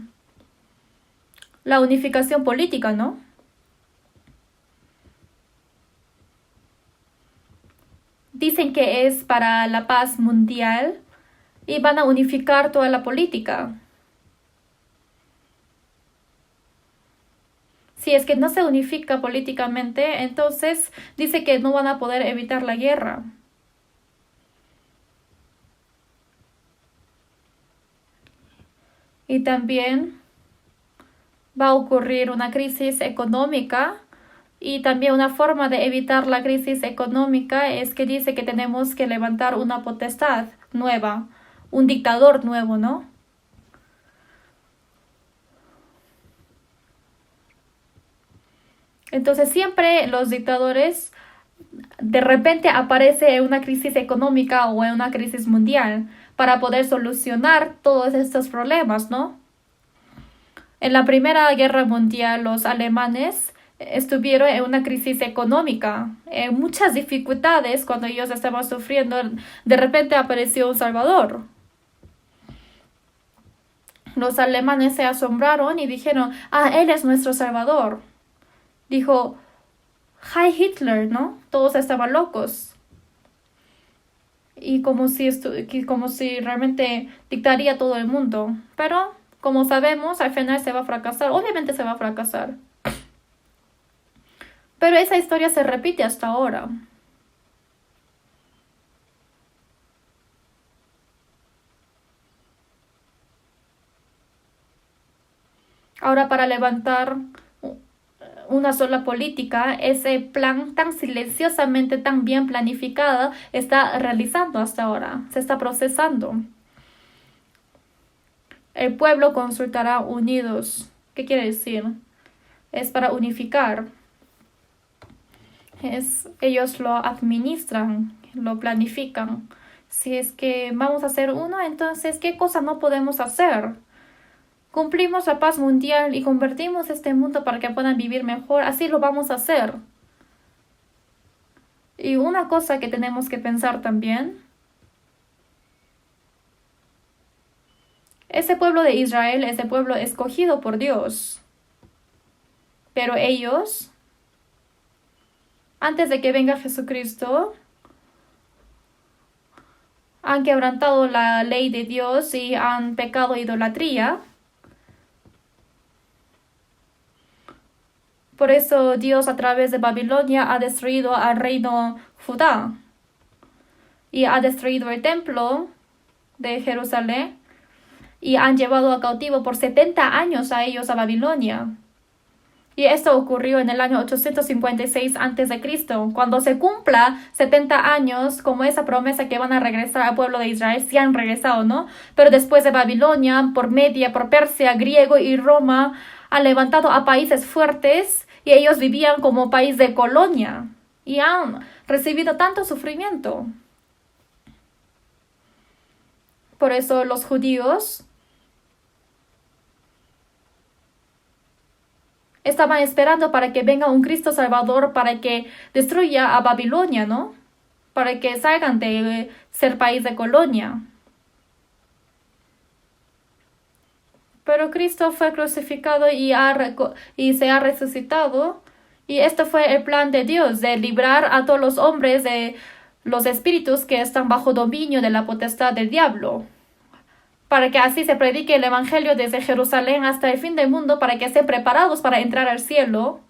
La unificación política, ¿no? Dicen que es para la paz mundial y van a unificar toda la política. Si es que no se unifica políticamente, entonces dice que no van a poder evitar la guerra. Y también va a ocurrir una crisis económica y también una forma de evitar la crisis económica es que dice que tenemos que levantar una potestad nueva, un dictador nuevo, ¿no? Entonces siempre los dictadores de repente aparece en una crisis económica o en una crisis mundial para poder solucionar todos estos problemas, ¿no? En la Primera Guerra Mundial los alemanes estuvieron en una crisis económica, en muchas dificultades cuando ellos estaban sufriendo. De repente apareció un salvador. Los alemanes se asombraron y dijeron, él es nuestro salvador. Dijo, Heil Hitler, ¿no? Todos estaban locos. Y como si realmente dictaría todo el mundo. Pero, como sabemos, al final se va a fracasar. Obviamente se va a fracasar. Pero esa historia se repite hasta ahora. Ahora para levantar una sola política, ese plan tan silenciosamente, tan bien planificado, está realizando hasta ahora, se está procesando. El pueblo consultará unidos. ¿Qué quiere decir? Es para unificar. Ellos lo administran, lo planifican. Si es que vamos a hacer uno, entonces, ¿qué cosa no podemos hacer? Cumplimos la paz mundial y convertimos este mundo para que puedan vivir mejor. Así lo vamos a hacer. Y una cosa que tenemos que pensar también. Ese pueblo de Israel es el pueblo escogido por Dios. Pero ellos, antes de que venga Jesucristo, han quebrantado la ley de Dios y han pecado idolatría. Por eso Dios a través de Babilonia ha destruido al reino Judá y ha destruido el templo de Jerusalén y han llevado a cautivo por 70 años a ellos a Babilonia. Y esto ocurrió en el año 856 a.C. Cuando se cumpla 70 años, como esa promesa que van a regresar al pueblo de Israel, sí han regresado, ¿no? Pero después de Babilonia, por Media, por Persia, griego y Roma, han levantado a países fuertes y ellos vivían como país de colonia y han recibido tanto sufrimiento. Por eso los judíos estaban esperando para que venga un Cristo Salvador para que destruya a Babilonia, ¿no? Para que salgan de ser país de colonia. Pero Cristo fue crucificado y se ha resucitado. Y este fue el plan de Dios, de librar a todos los hombres de los espíritus que están bajo dominio de la potestad del diablo. Para que así se predique el Evangelio desde Jerusalén hasta el fin del mundo, para que estén preparados para entrar al cielo.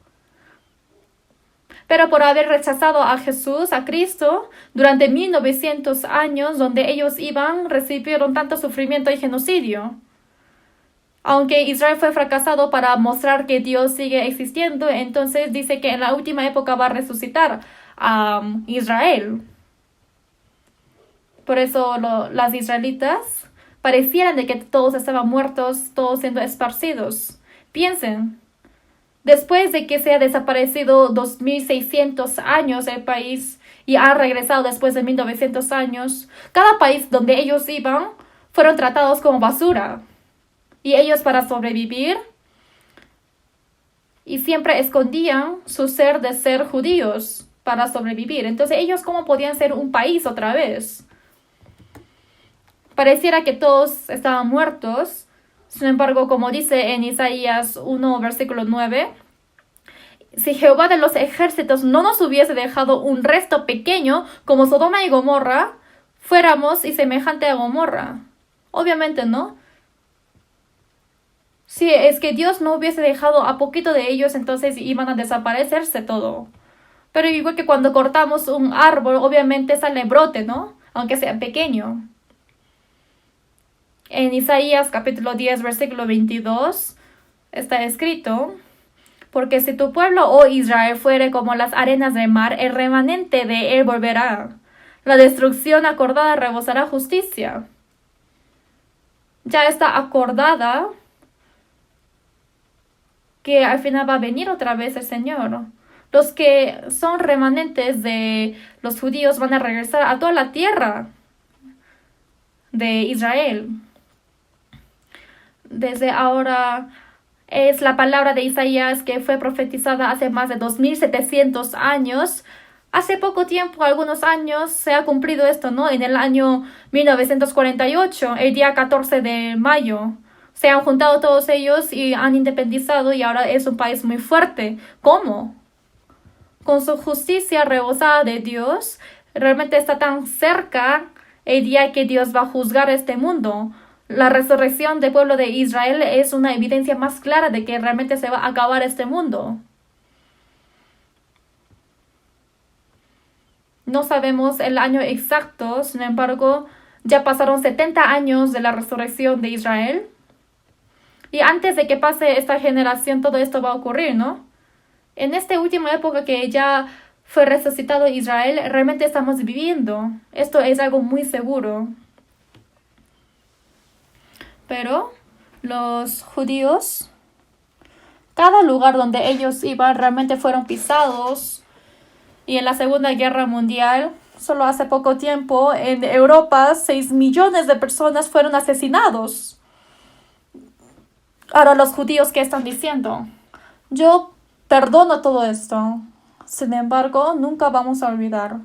Pero por haber rechazado a Jesús, a Cristo, durante 1900 años, donde ellos recibieron tanto sufrimiento y genocidio. Aunque Israel fue fracasado para mostrar que Dios sigue existiendo, entonces dice que en la última época va a resucitar a Israel. Por eso las israelitas parecieran de que todos estaban muertos, todos siendo esparcidos. Piensen, después de que se ha desaparecido 2600 años el país y ha regresado después de 1900 años, cada país donde ellos iban fueron tratados como basura. Y ellos, para sobrevivir, y siempre escondían su ser de ser judíos para sobrevivir. Entonces ellos, ¿cómo podían ser un país otra vez? Pareciera que todos estaban muertos. Sin embargo, como dice en Isaías 1, versículo 9, si Jehová de los ejércitos no nos hubiese dejado un resto pequeño como Sodoma y Gomorra, fuéramos y semejante a Gomorra. Obviamente, ¿no? Si es que Dios no hubiese dejado a poquito de ellos, entonces iban a desaparecerse todo. Pero igual que cuando cortamos un árbol, obviamente sale brote, ¿no? Aunque sea pequeño. En Isaías capítulo 10, versículo 22, está escrito: porque si tu pueblo, oh Israel, fuere como las arenas del mar, el remanente de él volverá. La destrucción acordada rebosará justicia. Ya está acordada que al final va a venir otra vez el Señor. Los que son remanentes de los judíos van a regresar a toda la tierra de Israel. Desde ahora es la palabra de Isaías que fue profetizada hace más de 2700 años. Hace poco tiempo, algunos años, se ha cumplido esto, ¿no? En el año 1948, el día 14 de mayo. Se han juntado todos ellos y han independizado y ahora es un país muy fuerte. ¿Cómo? Con su justicia rebosada de Dios, realmente está tan cerca el día que Dios va a juzgar este mundo. La resurrección del pueblo de Israel es una evidencia más clara de que realmente se va a acabar este mundo. No sabemos el año exacto, sin embargo, ya pasaron 70 años de la resurrección de Israel. Y antes de que pase esta generación, todo esto va a ocurrir, ¿no? En esta última época que ya fue resucitado Israel, realmente estamos viviendo. Esto es algo muy seguro. Pero los judíos, cada lugar donde ellos iban realmente fueron pisados. Y en la Segunda Guerra Mundial, solo hace poco tiempo, en Europa, 6 millones de personas fueron asesinados. Ahora los judíos, ¿qué están diciendo? Yo perdono todo esto. Sin embargo, nunca vamos a olvidar.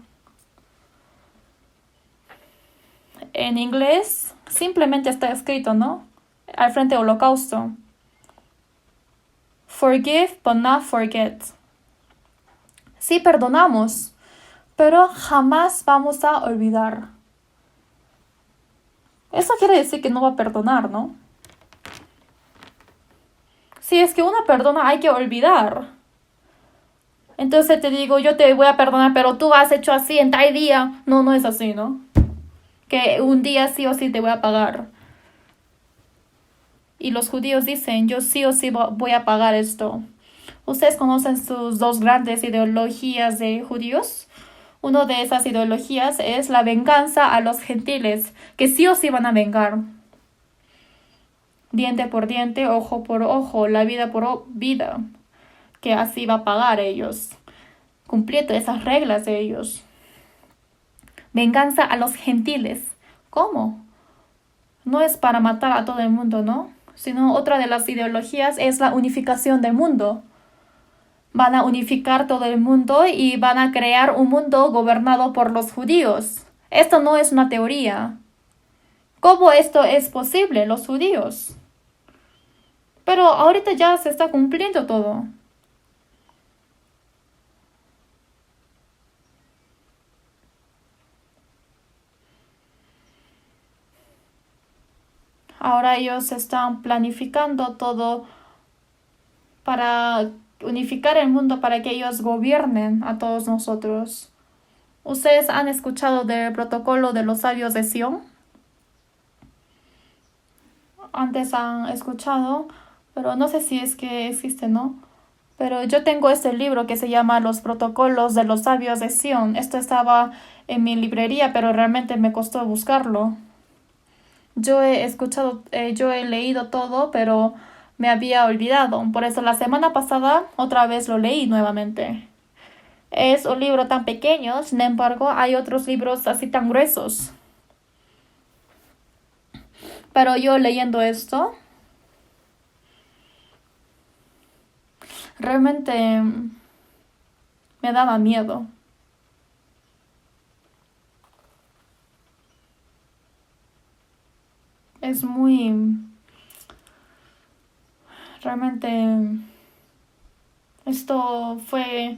En inglés simplemente está escrito, ¿no? Al frente holocausto. Forgive but not forget. Sí perdonamos, pero jamás vamos a olvidar. Eso quiere decir que no va a perdonar, ¿no? Si es que uno perdona, hay que olvidar. Entonces te digo, yo te voy a perdonar, pero tú has hecho así en tal día. No, no es así, ¿no? Que un día sí o sí te voy a pagar. Y los judíos dicen, yo sí o sí voy a pagar esto. ¿Ustedes conocen sus dos grandes ideologías de judíos? Una de esas ideologías es la venganza a los gentiles, que sí o sí van a vengar. Diente por diente, ojo por ojo, la vida por vida, que así va a pagar ellos, cumpliendo esas reglas de ellos. Venganza a los gentiles. ¿Cómo? No es para matar a todo el mundo, ¿no? Sino otra de las ideologías es la unificación del mundo. Van a unificar todo el mundo y van a crear un mundo gobernado por los judíos. Esto no es una teoría. ¿Cómo esto es posible, los judíos? Pero ahorita ya se está cumpliendo todo. Ahora ellos están planificando todo para unificar el mundo para que ellos gobiernen a todos nosotros. ¿Ustedes han escuchado del protocolo de los sabios de Sion? Antes han escuchado, pero no sé si es que existe, ¿no? Pero yo tengo este libro que se llama Los protocolos de los sabios de Sion. Esto estaba en mi librería, pero realmente me costó buscarlo. Yo he leído todo, pero me había olvidado. Por eso la semana pasada otra vez lo leí nuevamente. Es un libro tan pequeño, sin embargo, hay otros libros así tan gruesos. Pero yo leyendo esto, realmente me daba miedo. Es muy... Realmente esto fue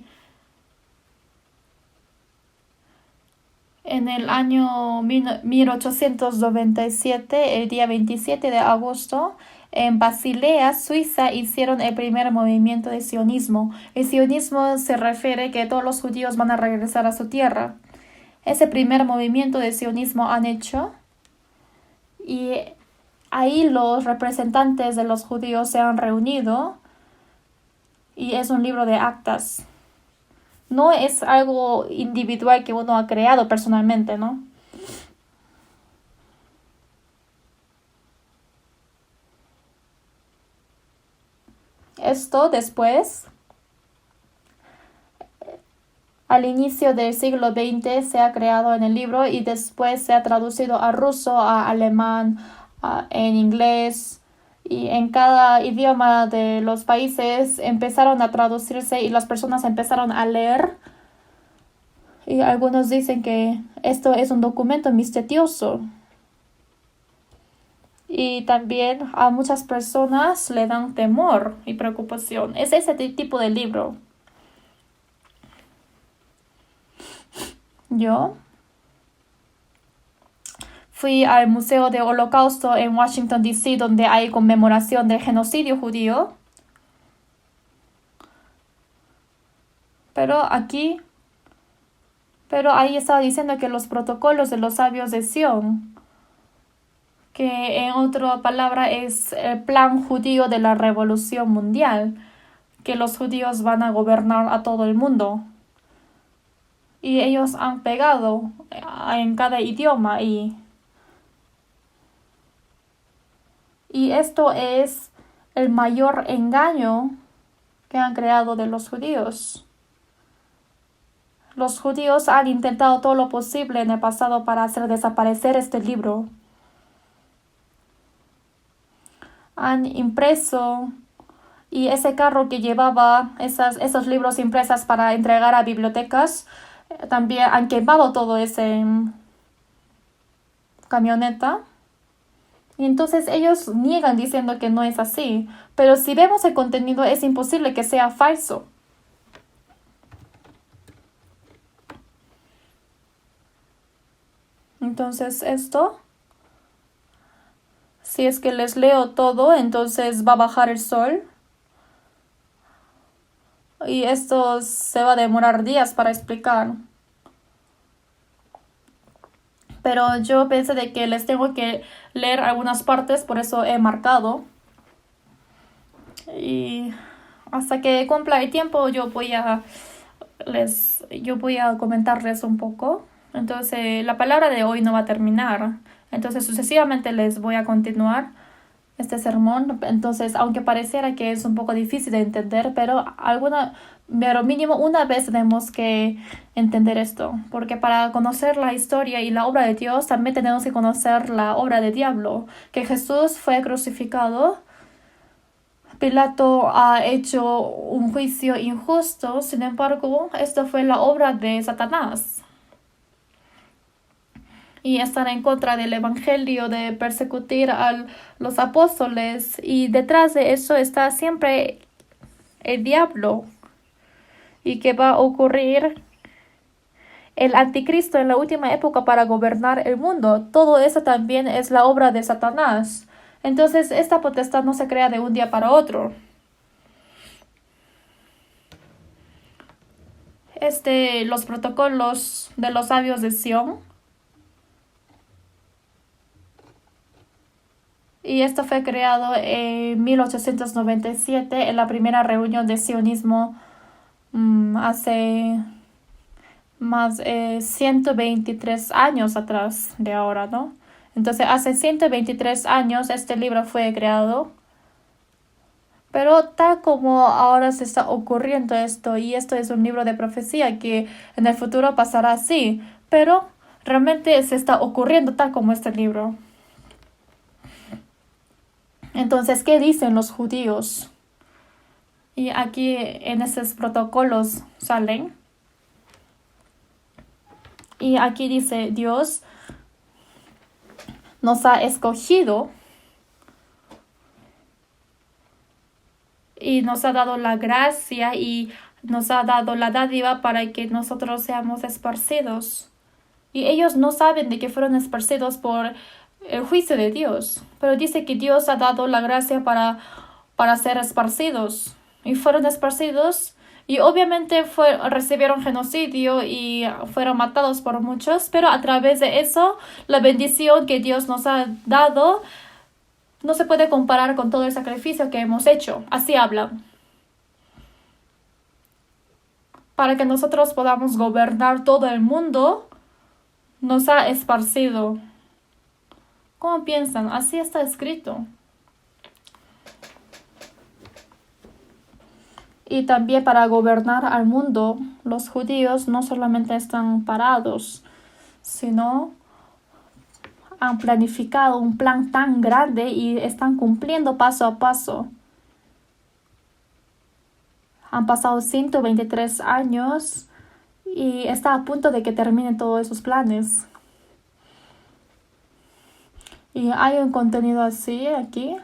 en el año 1897, el día 27 de agosto, en Basilea, Suiza, hicieron el primer movimiento de sionismo. El sionismo se refiere que todos los judíos van a regresar a su tierra. Ese primer movimiento de sionismo han hecho y ahí los representantes de los judíos se han reunido y es un libro de actas. No es algo individual que uno ha creado personalmente, ¿no? Esto después, al inicio del siglo XX, se ha creado en el libro y después se ha traducido a ruso, a alemán, en inglés, y en cada idioma de los países empezaron a traducirse y las personas empezaron a leer. Y algunos dicen que esto es un documento misterioso. Y también a muchas personas le dan temor y preocupación. Es ese tipo de libro. Yo fui al Museo del Holocausto en Washington, D.C., donde hay conmemoración del genocidio judío. Pero ahí estaba diciendo que los protocolos de los sabios de Sion, que en otra palabra es el plan judío de la revolución mundial, que los judíos van a gobernar a todo el mundo. Y ellos han pegado en cada idioma y esto es el mayor engaño que han creado de los judíos. Los judíos han intentado todo lo posible en el pasado para hacer desaparecer este libro. Han impreso y ese carro que llevaba esos libros impresas para entregar a bibliotecas, también han quemado todo ese camioneta. Y entonces ellos niegan diciendo que no es así. Pero si vemos el contenido es imposible que sea falso. Entonces esto, si es que les leo todo, entonces va a bajar el sol. Y esto se va a demorar días para explicar. Pero yo pensé de que les tengo que leer algunas partes, por eso he marcado. Y hasta que cumpla el tiempo yo voy a comentarles un poco. Entonces la palabra de hoy no va a terminar. Entonces sucesivamente les voy a continuar este sermón. Entonces, aunque pareciera que es un poco difícil de entender, pero mínimo una vez tenemos que entender esto, porque para conocer la historia y la obra de Dios también tenemos que conocer la obra del diablo, que Jesús fue crucificado. Pilato ha hecho un juicio injusto, sin embargo, esto fue la obra de Satanás. y están en contra del evangelio, de persecutir a los apóstoles, y detrás de eso está siempre el diablo, y que va a ocurrir el anticristo en la última época para gobernar el mundo. Todo eso también es la obra de Satanás. Entonces, esta potestad no se crea de un día para otro. Los protocolos de los sabios de Sion. Y esto fue creado en 1897 en la primera reunión de sionismo, hace más 123 años atrás de ahora, ¿no? Entonces, hace 123 años este libro fue creado. Pero tal como ahora se está ocurriendo esto, y esto es un libro de profecía que en el futuro pasará así, pero realmente se está ocurriendo tal como este libro. Entonces, ¿qué dicen los judíos? Y aquí en estos protocolos salen. Y aquí dice, Dios nos ha escogido y nos ha dado la gracia y nos ha dado la dádiva para que nosotros seamos esparcidos. Y ellos no saben de que fueron esparcidos por el juicio de Dios, pero dice que Dios ha dado la gracia para ser esparcidos. Y fueron esparcidos y obviamente recibieron genocidio y fueron matados por muchos, pero a través de eso, la bendición que Dios nos ha dado no se puede comparar con todo el sacrificio que hemos hecho. Así hablan. Para que nosotros podamos gobernar todo el mundo, nos ha esparcido. ¿Cómo piensan? Así está escrito. Y también para gobernar al mundo, los judíos no solamente están parados, sino han planificado un plan tan grande y están cumpliendo paso a paso. Han pasado 123 años y está a punto de que terminen todos esos planes. Y hay un contenido así aquí.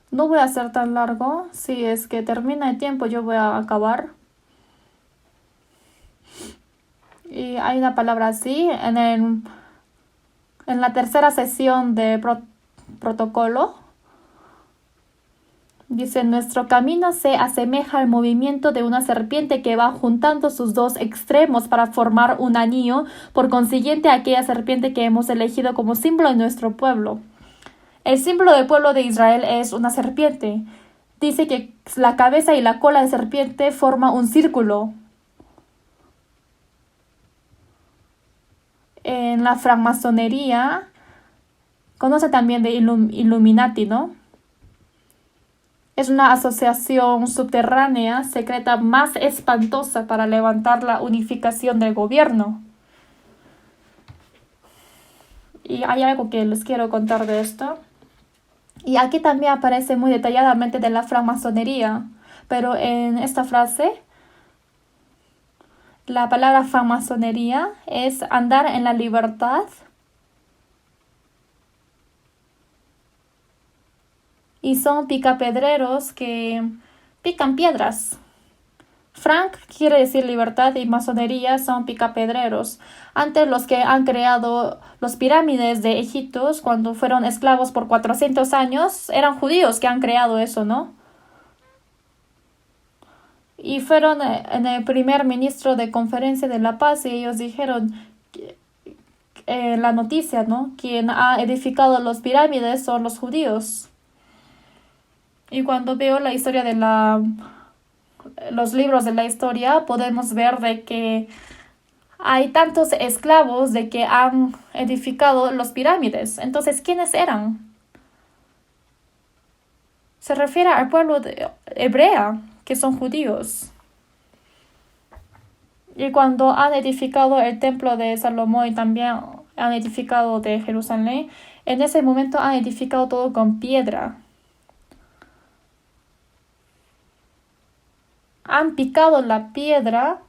No voy a hacer tan largo. Si es que termina el tiempo, yo voy a acabar. Y hay una palabra así en la tercera sesión de protocolo. Dice, nuestro camino se asemeja al movimiento de una serpiente que va juntando sus dos extremos para formar un anillo. Por consiguiente, aquella serpiente que hemos elegido como símbolo de nuestro pueblo. El símbolo del pueblo de Israel es una serpiente. Dice que la cabeza y la cola de serpiente forman un círculo. En la francmasonería, conoce también de Illuminati, ¿no? Es una asociación subterránea secreta más espantosa para levantar la unificación del gobierno. Y hay algo que les quiero contar de esto. Y aquí también aparece muy detalladamente de la francmasonería, pero en esta frase, la palabra francmasonería es andar en la libertad y son picapedreros que pican piedras. Franc quiere decir libertad y masonería son picapedreros. Antes los que han creado las pirámides de Egipto, cuando fueron esclavos por 400 años, eran judíos que han creado eso, ¿no? Y fueron en el primer ministro de Conferencia de la Paz y ellos dijeron la noticia, ¿no? Quien ha edificado las pirámides son los judíos. Y cuando veo la historia de los libros de la historia, podemos ver de que hay tantos esclavos de que han edificado las pirámides. Entonces, ¿quiénes eran? Se refiere al pueblo hebrea, que son judíos. Y cuando han edificado el templo de Salomón y también han edificado de Jerusalén, en ese momento han edificado todo con piedra. Han picado la piedra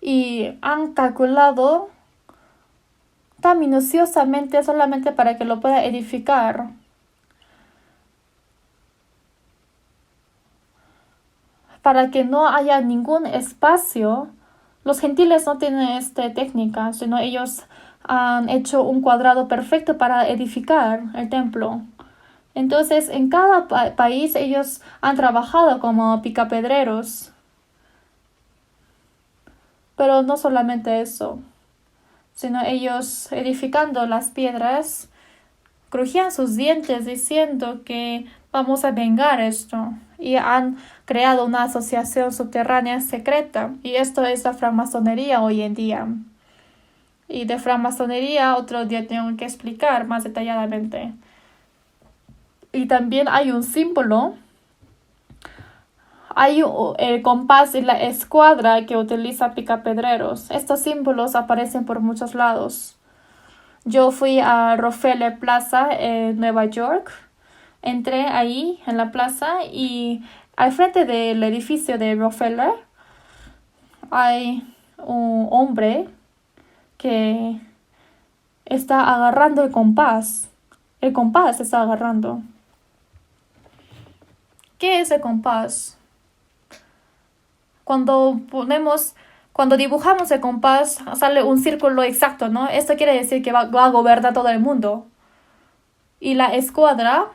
y han calculado tan minuciosamente solamente para que lo pueda edificar. Para que no haya ningún espacio. Los gentiles no tienen esta técnica, sino ellos han hecho un cuadrado perfecto para edificar el templo. Entonces, en cada país ellos han trabajado como picapedreros. Pero no solamente eso, sino ellos edificando las piedras, crujían sus dientes diciendo que vamos a vengar esto. Y han creado una asociación subterránea secreta. Y esto es la francmasonería hoy en día. Y de francmasonería otro día tengo que explicar más detalladamente. Y también hay un símbolo. Hay el compás y la escuadra que utiliza picapedreros. Estos símbolos aparecen por muchos lados. Yo fui a Rockefeller Plaza en Nueva York. Entré ahí en la plaza y al frente del edificio de Rockefeller hay un hombre que está agarrando el compás. El compás está agarrando. ¿Qué es el compás? Cuando dibujamos el compás, sale un círculo exacto, ¿no? Esto quiere decir que va a gobernar todo el mundo. Y la escuadra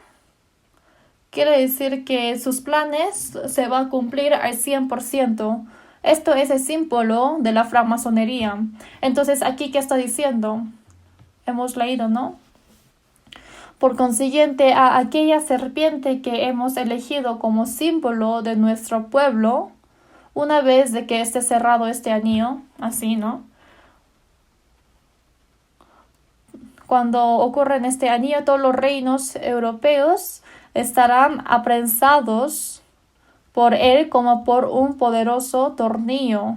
quiere decir que sus planes se van a cumplir al 100%. Esto es el símbolo de la francmasonería. Entonces, ¿aquí qué está diciendo? Hemos leído, ¿no? Por consiguiente, a aquella serpiente que hemos elegido como símbolo de nuestro pueblo, una vez de que esté cerrado este anillo, así, ¿no? Cuando ocurre en este anillo, todos los reinos europeos estarán aprensados por él como por un poderoso tornillo.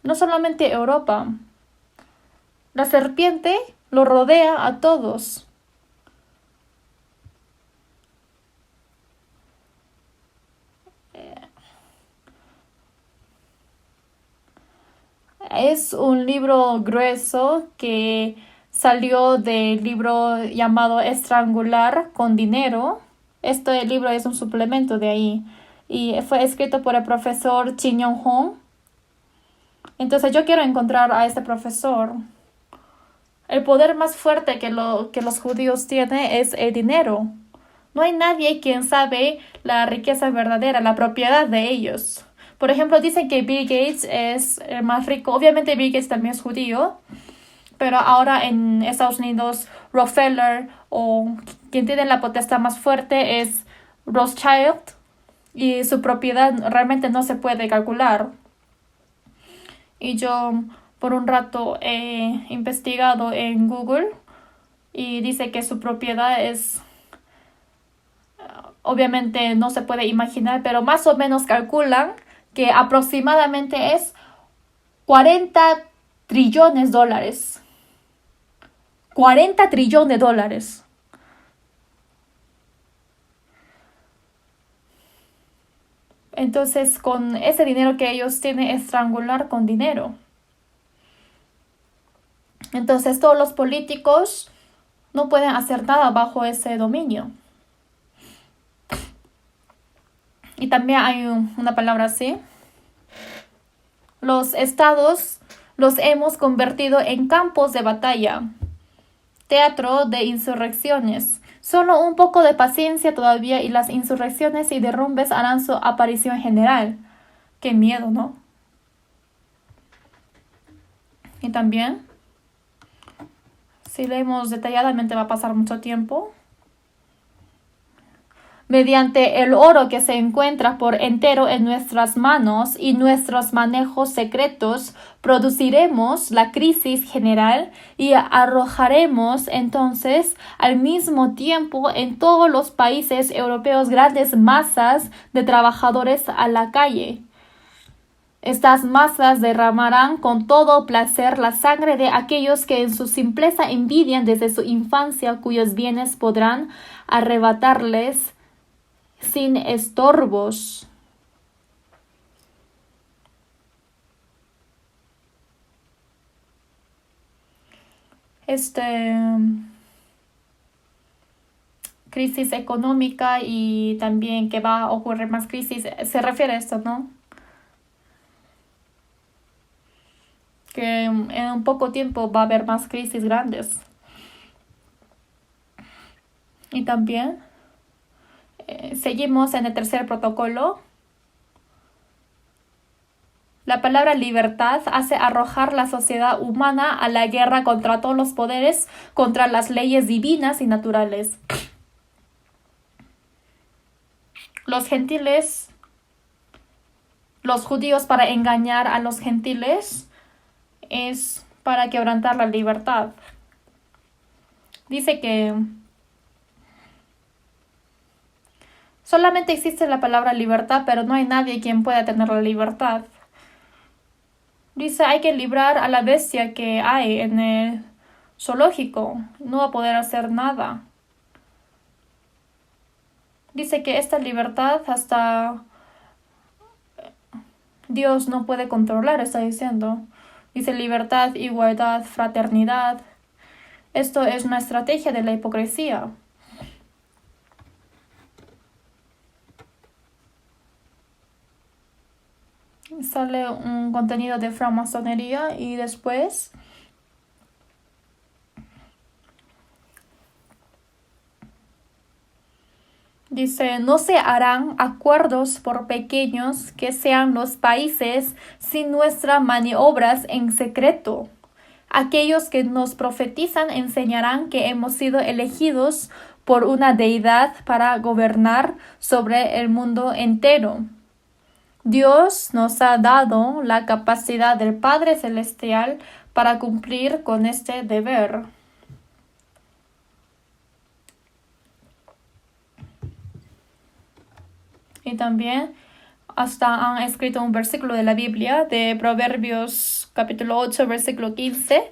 No solamente Europa. La serpiente lo rodea a todos. Es un libro grueso que salió del libro llamado Estrangular con dinero. Este libro es un suplemento de ahí y fue escrito por el profesor Chin Yong-hong. Entonces yo quiero encontrar a este profesor. El poder más fuerte que los judíos tienen es el dinero. No hay nadie quien sabe la riqueza verdadera, la propiedad de ellos. Por ejemplo, dicen que Bill Gates es el más rico. Obviamente Bill Gates también es judío. Pero ahora en Estados Unidos, Rockefeller o quien tiene la potestad más fuerte es Rothschild. Y su propiedad realmente no se puede calcular. Y yo por un rato he investigado en Google y dice que su propiedad es... Obviamente no se puede imaginar, pero más o menos calculan que aproximadamente es 40 trillones de dólares. 40 trillones de dólares. Entonces, con ese dinero que ellos tienen, estrangular con dinero. Entonces, todos los políticos no pueden hacer nada bajo ese dominio. Y también hay una palabra así. Los estados los hemos convertido en campos de batalla, teatro de insurrecciones. Solo un poco de paciencia todavía y las insurrecciones y derrumbes harán su aparición general. Qué miedo, ¿no? Y también, si leemos detalladamente va a pasar mucho tiempo. Mediante el oro que se encuentra por entero en nuestras manos y nuestros manejos secretos, produciremos la crisis general y arrojaremos entonces al mismo tiempo en todos los países europeos grandes masas de trabajadores a la calle. Estas masas derramarán con todo placer la sangre de aquellos que en su simpleza envidian desde su infancia, cuyos bienes podrán arrebatarles sin estorbos. Crisis económica y también que va a ocurrir más crisis, se refiere a esto, ¿no? Que en un poco tiempo va a haber más crisis grandes. Y también seguimos en el tercer protocolo. La palabra libertad hace arrojar la sociedad humana a la guerra contra todos los poderes, contra las leyes divinas y naturales. Los gentiles, los judíos para engañar a los gentiles es para quebrantar la libertad. Dice que solamente existe la palabra libertad, pero no hay nadie quien pueda tener la libertad. Dice, hay que librar a la bestia que hay en el zoológico. No va a poder hacer nada. Dice que esta libertad hasta Dios no puede controlar, está diciendo. Dice libertad, igualdad, fraternidad. Esto es una estrategia de la hipocresía. Sale un contenido de francmasonería y después dice, no se harán acuerdos por pequeños que sean los países sin nuestras maniobras en secreto. Aquellos que nos profetizan enseñarán que hemos sido elegidos por una deidad para gobernar sobre el mundo entero. Dios nos ha dado la capacidad del Padre Celestial para cumplir con este deber. Y también hasta han escrito un versículo de la Biblia, de Proverbios capítulo 8, versículo 15,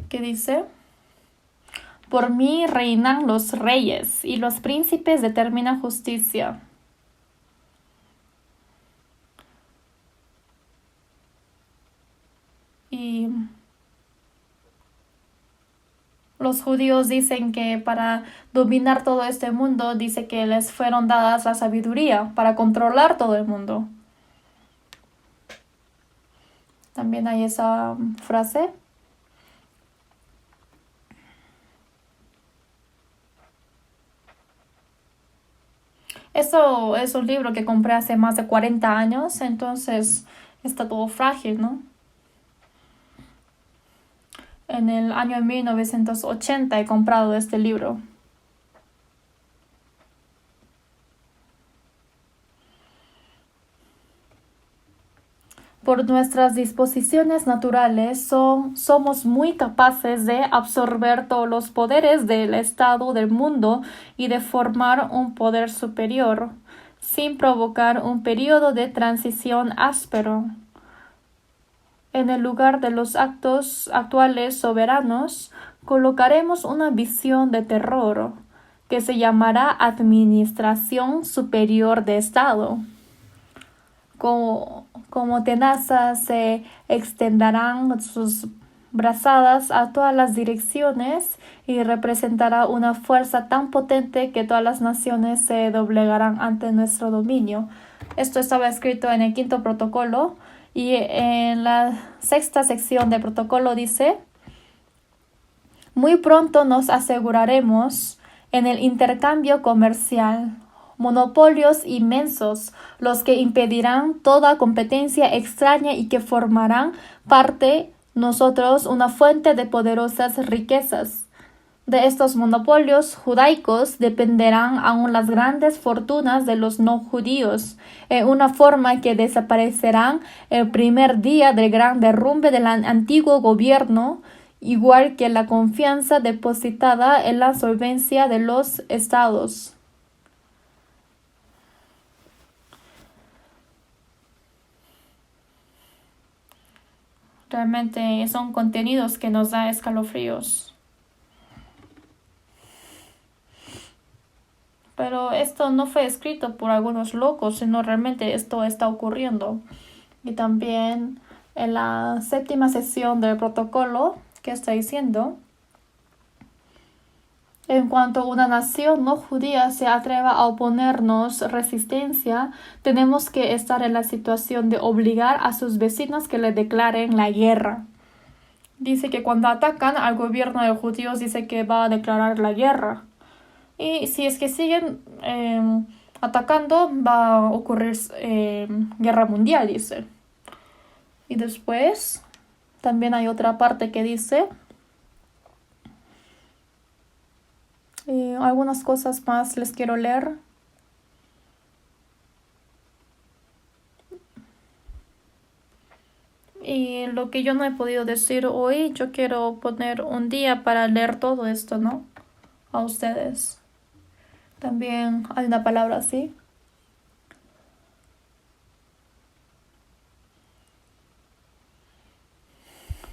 que dice, por mí reinan los reyes y los príncipes determinan justicia. Y los judíos dicen que para dominar todo este mundo, dice que les fueron dadas la sabiduría para controlar todo el mundo. También hay esa frase. Esto es un libro que compré hace más de 40 años, entonces está todo frágil, ¿no? En el año 1980 he comprado este libro. Por nuestras disposiciones naturales somos muy capaces de absorber todos los poderes del estado del mundo y de formar un poder superior, sin provocar un periodo de transición áspero. En el lugar de los actos actuales soberanos, colocaremos una visión de terror que se llamará Administración Superior de Estado. Como tenazas se extenderán sus brazadas a todas las direcciones y representará una fuerza tan potente que todas las naciones se doblegarán ante nuestro dominio. Esto estaba escrito en el quinto protocolo y en la sexta sección del protocolo dice, muy pronto nos aseguraremos en el intercambio comercial monopolios inmensos, los que impedirán toda competencia extraña y que formarán parte nosotros una fuente de poderosas riquezas. De estos monopolios judaicos dependerán aún las grandes fortunas de los no judíos, en una forma que desaparecerán el primer día del gran derrumbe del antiguo gobierno, igual que la confianza depositada en la solvencia de los estados. Realmente son contenidos que nos dan escalofríos. Pero esto no fue escrito por algunos locos, sino realmente esto está ocurriendo. Y también en la séptima sesión del protocolo que está diciendo, en cuanto una nación no judía se atreva a oponernos resistencia, tenemos que estar en la situación de obligar a sus vecinos que le declaren la guerra. Dice que cuando atacan al gobierno de los judíos, dice que va a declarar la guerra. Y si es que siguen atacando, va a ocurrir guerra mundial, dice. Y después también hay otra parte que dice algunas cosas más les quiero leer. Y lo que yo no he podido decir hoy, yo quiero poner un día para leer todo esto, ¿no? A ustedes. También hay una palabra así.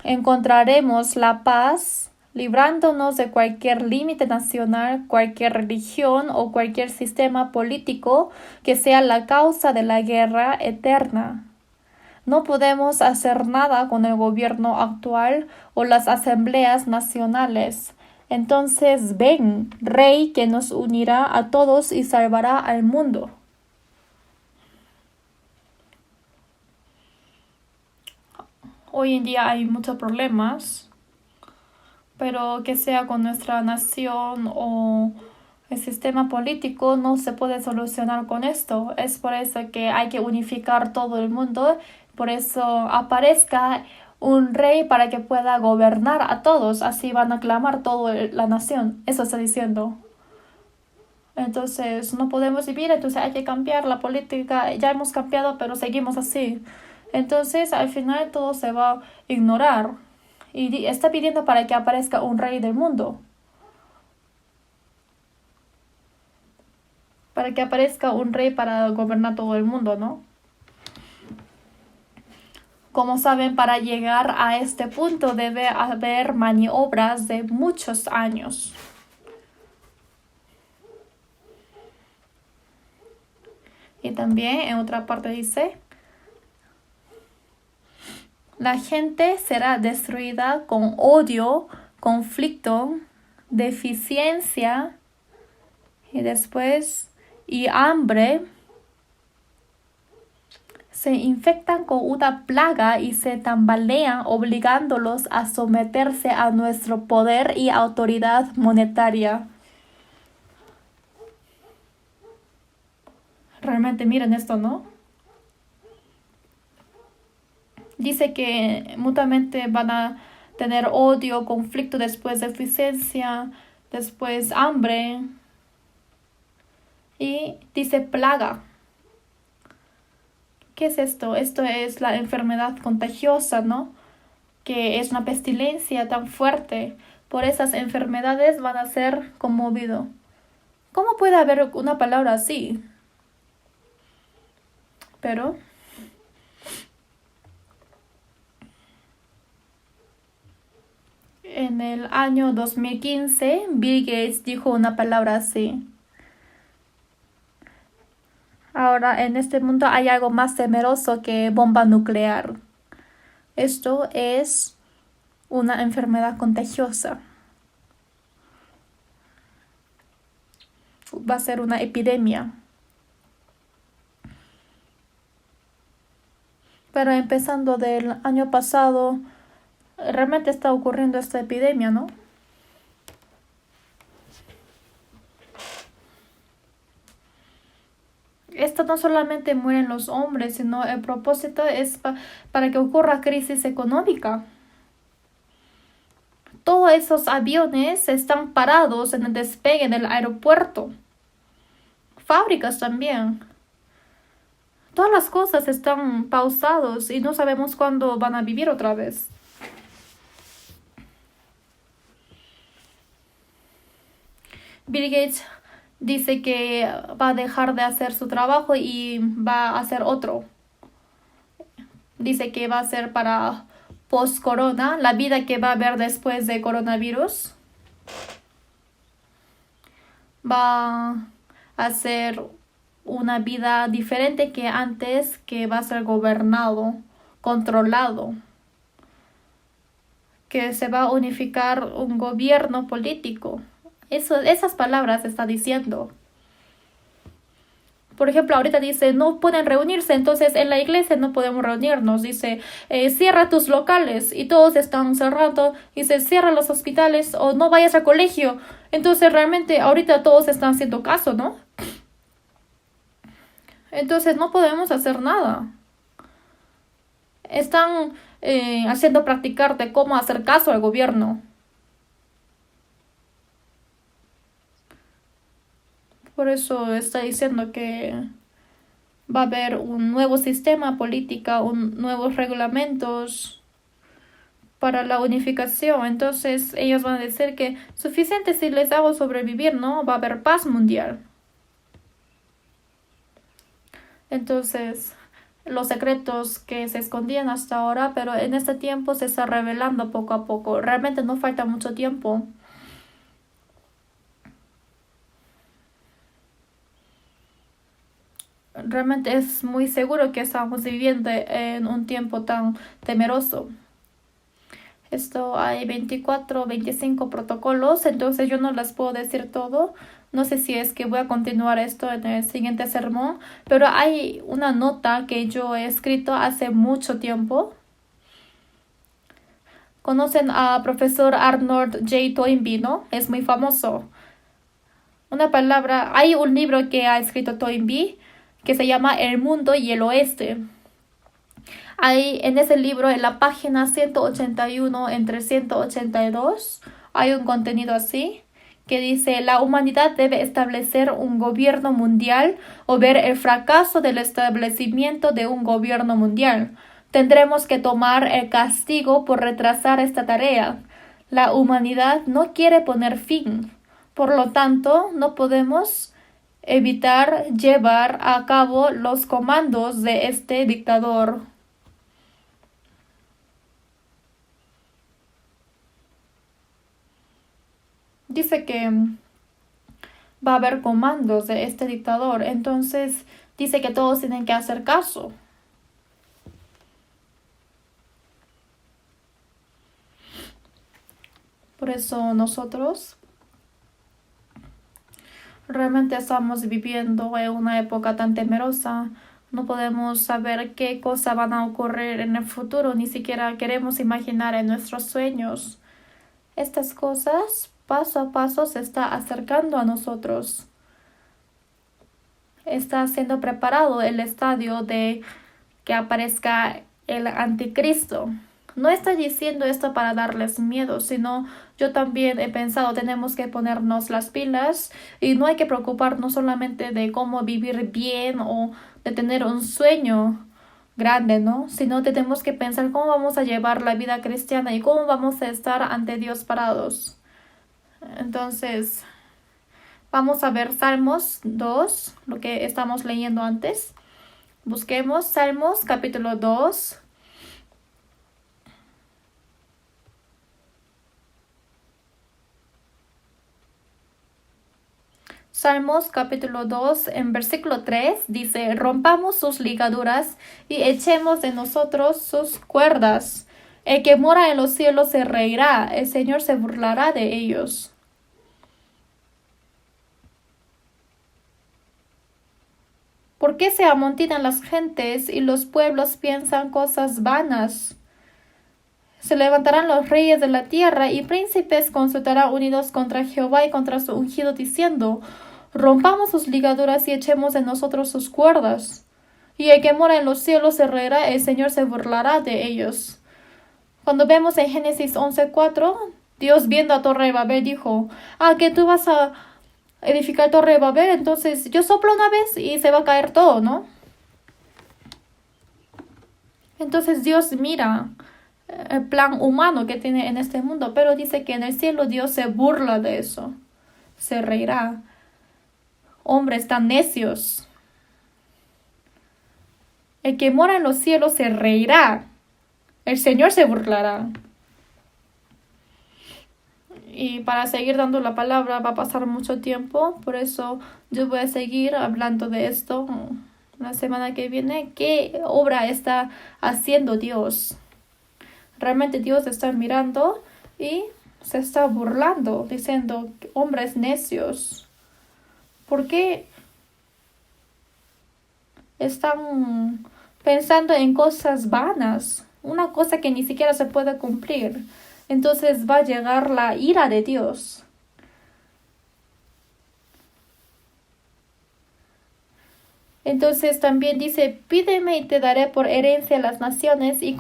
Encontraremos la paz librándonos de cualquier límite nacional, cualquier religión o cualquier sistema político que sea la causa de la guerra eterna. No podemos hacer nada con el gobierno actual o las asambleas nacionales. Entonces ven, Rey, que nos unirá a todos y salvará al mundo. Hoy en día hay muchos problemas, pero que sea con nuestra nación o el sistema político no se puede solucionar con esto. Es por eso que hay que unificar todo el mundo. Por eso aparezca un rey para que pueda gobernar a todos. Así van a clamar toda la nación. Eso está diciendo. Entonces no podemos vivir, entonces hay que cambiar la política. Ya hemos cambiado, pero seguimos así. Entonces al final todo se va a ignorar. Y está pidiendo para que aparezca un rey del mundo. Para que aparezca un rey para gobernar todo el mundo, ¿no? Como saben, para llegar a este punto debe haber maniobras de muchos años. Y también en otra parte dice, la gente será destruida con odio, conflicto, deficiencia y después y hambre. Se infectan con una plaga y se tambalean obligándolos a someterse a nuestro poder y autoridad monetaria. Realmente miren esto, ¿no? Dice que mutuamente van a tener odio, conflicto, después deficiencia, después hambre. Y dice plaga. ¿Qué es esto? Esto es la enfermedad contagiosa, ¿no? Que es una pestilencia tan fuerte. Por esas enfermedades van a ser conmovidos. ¿Cómo puede haber una palabra así? Pero en el año 2015, Bill Gates dijo una palabra así. Ahora, en este mundo hay algo más temeroso que bomba nuclear. Esto es una enfermedad contagiosa. Va a ser una epidemia. Pero empezando del año pasado, realmente está ocurriendo esta epidemia, ¿no? Esto no solamente mueren los hombres, sino el propósito es para que ocurra crisis económica. Todos esos aviones están parados en el despegue del aeropuerto. Fábricas también. Todas las cosas están pausadas y no sabemos cuándo van a vivir otra vez. Bill Gates dice que va a dejar de hacer su trabajo y va a hacer otro. Dice que va a ser para post-corona, la vida que va a haber después de coronavirus. Va hacer una vida diferente que antes, que va a ser gobernado, controlado, que se va a unificar un gobierno político. Esas palabras está diciendo. Por ejemplo, ahorita dice, no pueden reunirse, entonces en la iglesia no podemos reunirnos. Dice, cierra tus locales y todos están cerrando. Dice, cierra los hospitales o no vayas al colegio. Entonces realmente ahorita todos están haciendo caso, ¿no? Entonces no podemos hacer nada. Están haciendo practicarte cómo hacer caso al gobierno. Por eso está diciendo que va a haber un nuevo sistema político, nuevos reglamentos para la unificación. Entonces ellos van a decir que suficiente si les hago sobrevivir, ¿no? Va a haber paz mundial. Entonces, los secretos que se escondían hasta ahora, pero en este tiempo se está revelando poco a poco. Realmente no falta mucho tiempo. Realmente es muy seguro que estamos viviendo en un tiempo tan temeroso. Esto hay 24, 25 protocolos, entonces yo no las puedo decir todo. No sé si es que voy a continuar esto en el siguiente sermón, pero hay una nota que yo he escrito hace mucho tiempo. ¿Conocen a profesor Arnold J. Toynbee, no? Es muy famoso. Hay un libro que ha escrito Toynbee que se llama El mundo y el oeste. Hay en ese libro, en la página 181 entre 182, hay un contenido así que dice: la humanidad debe establecer un gobierno mundial o ver el fracaso del establecimiento de un gobierno mundial. Tendremos que tomar el castigo por retrasar esta tarea. La humanidad no quiere poner fin. Por lo tanto, no podemos evitar llevar a cabo los comandos de este dictador. Dice que va a haber comandos de este dictador, entonces dice que todos tienen que hacer caso. Por eso nosotros realmente estamos viviendo en una época tan temerosa. No podemos saber qué cosas van a ocurrir en el futuro, ni siquiera queremos imaginar en nuestros sueños. Estas cosas paso a paso se está acercando a nosotros. Está siendo preparado el estadio de que aparezca el anticristo. No está diciendo esto para darles miedo, sino yo también he pensado, tenemos que ponernos las pilas y no hay que preocuparnos solamente de cómo vivir bien o de tener un sueño grande, ¿no? Sino tenemos que pensar cómo vamos a llevar la vida cristiana y cómo vamos a estar ante Dios parados. Entonces, vamos a ver Salmos 2, lo que estamos leyendo antes. Busquemos Salmos capítulo 2. Salmos capítulo 2 en versículo 3 dice: rompamos sus ligaduras y echemos de nosotros sus cuerdas. El que mora en los cielos se reirá, el Señor se burlará de ellos. ¿Por qué se amontonan las gentes y los pueblos piensan cosas vanas? Se levantarán los reyes de la tierra y príncipes consultarán unidos contra Jehová y contra su ungido, diciendo: rompamos sus ligaduras y echemos de nosotros sus cuerdas. Y el que mora en los cielos se reirá, el Señor se burlará de ellos. Cuando vemos en Génesis 11:4, Dios viendo a Torre de Babel dijo: que tú vas a edificar Torre de Babel, entonces yo soplo una vez y se va a caer todo, ¿no? Entonces Dios mira el plan humano que tiene en este mundo, pero dice que en el cielo Dios se burla de eso, se reirá. Hombres tan necios. El que mora en los cielos se reirá, el Señor se burlará. y para seguir dando la palabra va a pasar mucho tiempo, por eso yo voy a seguir hablando de esto la semana que viene. ¿Qué obra está haciendo Dios? Realmente Dios está mirando y se está burlando, diciendo, hombres necios, ¿por qué están pensando en cosas vanas? Una cosa que ni siquiera se puede cumplir. Entonces va a llegar la ira de Dios. Entonces también dice, pídeme y te daré por herencia las naciones y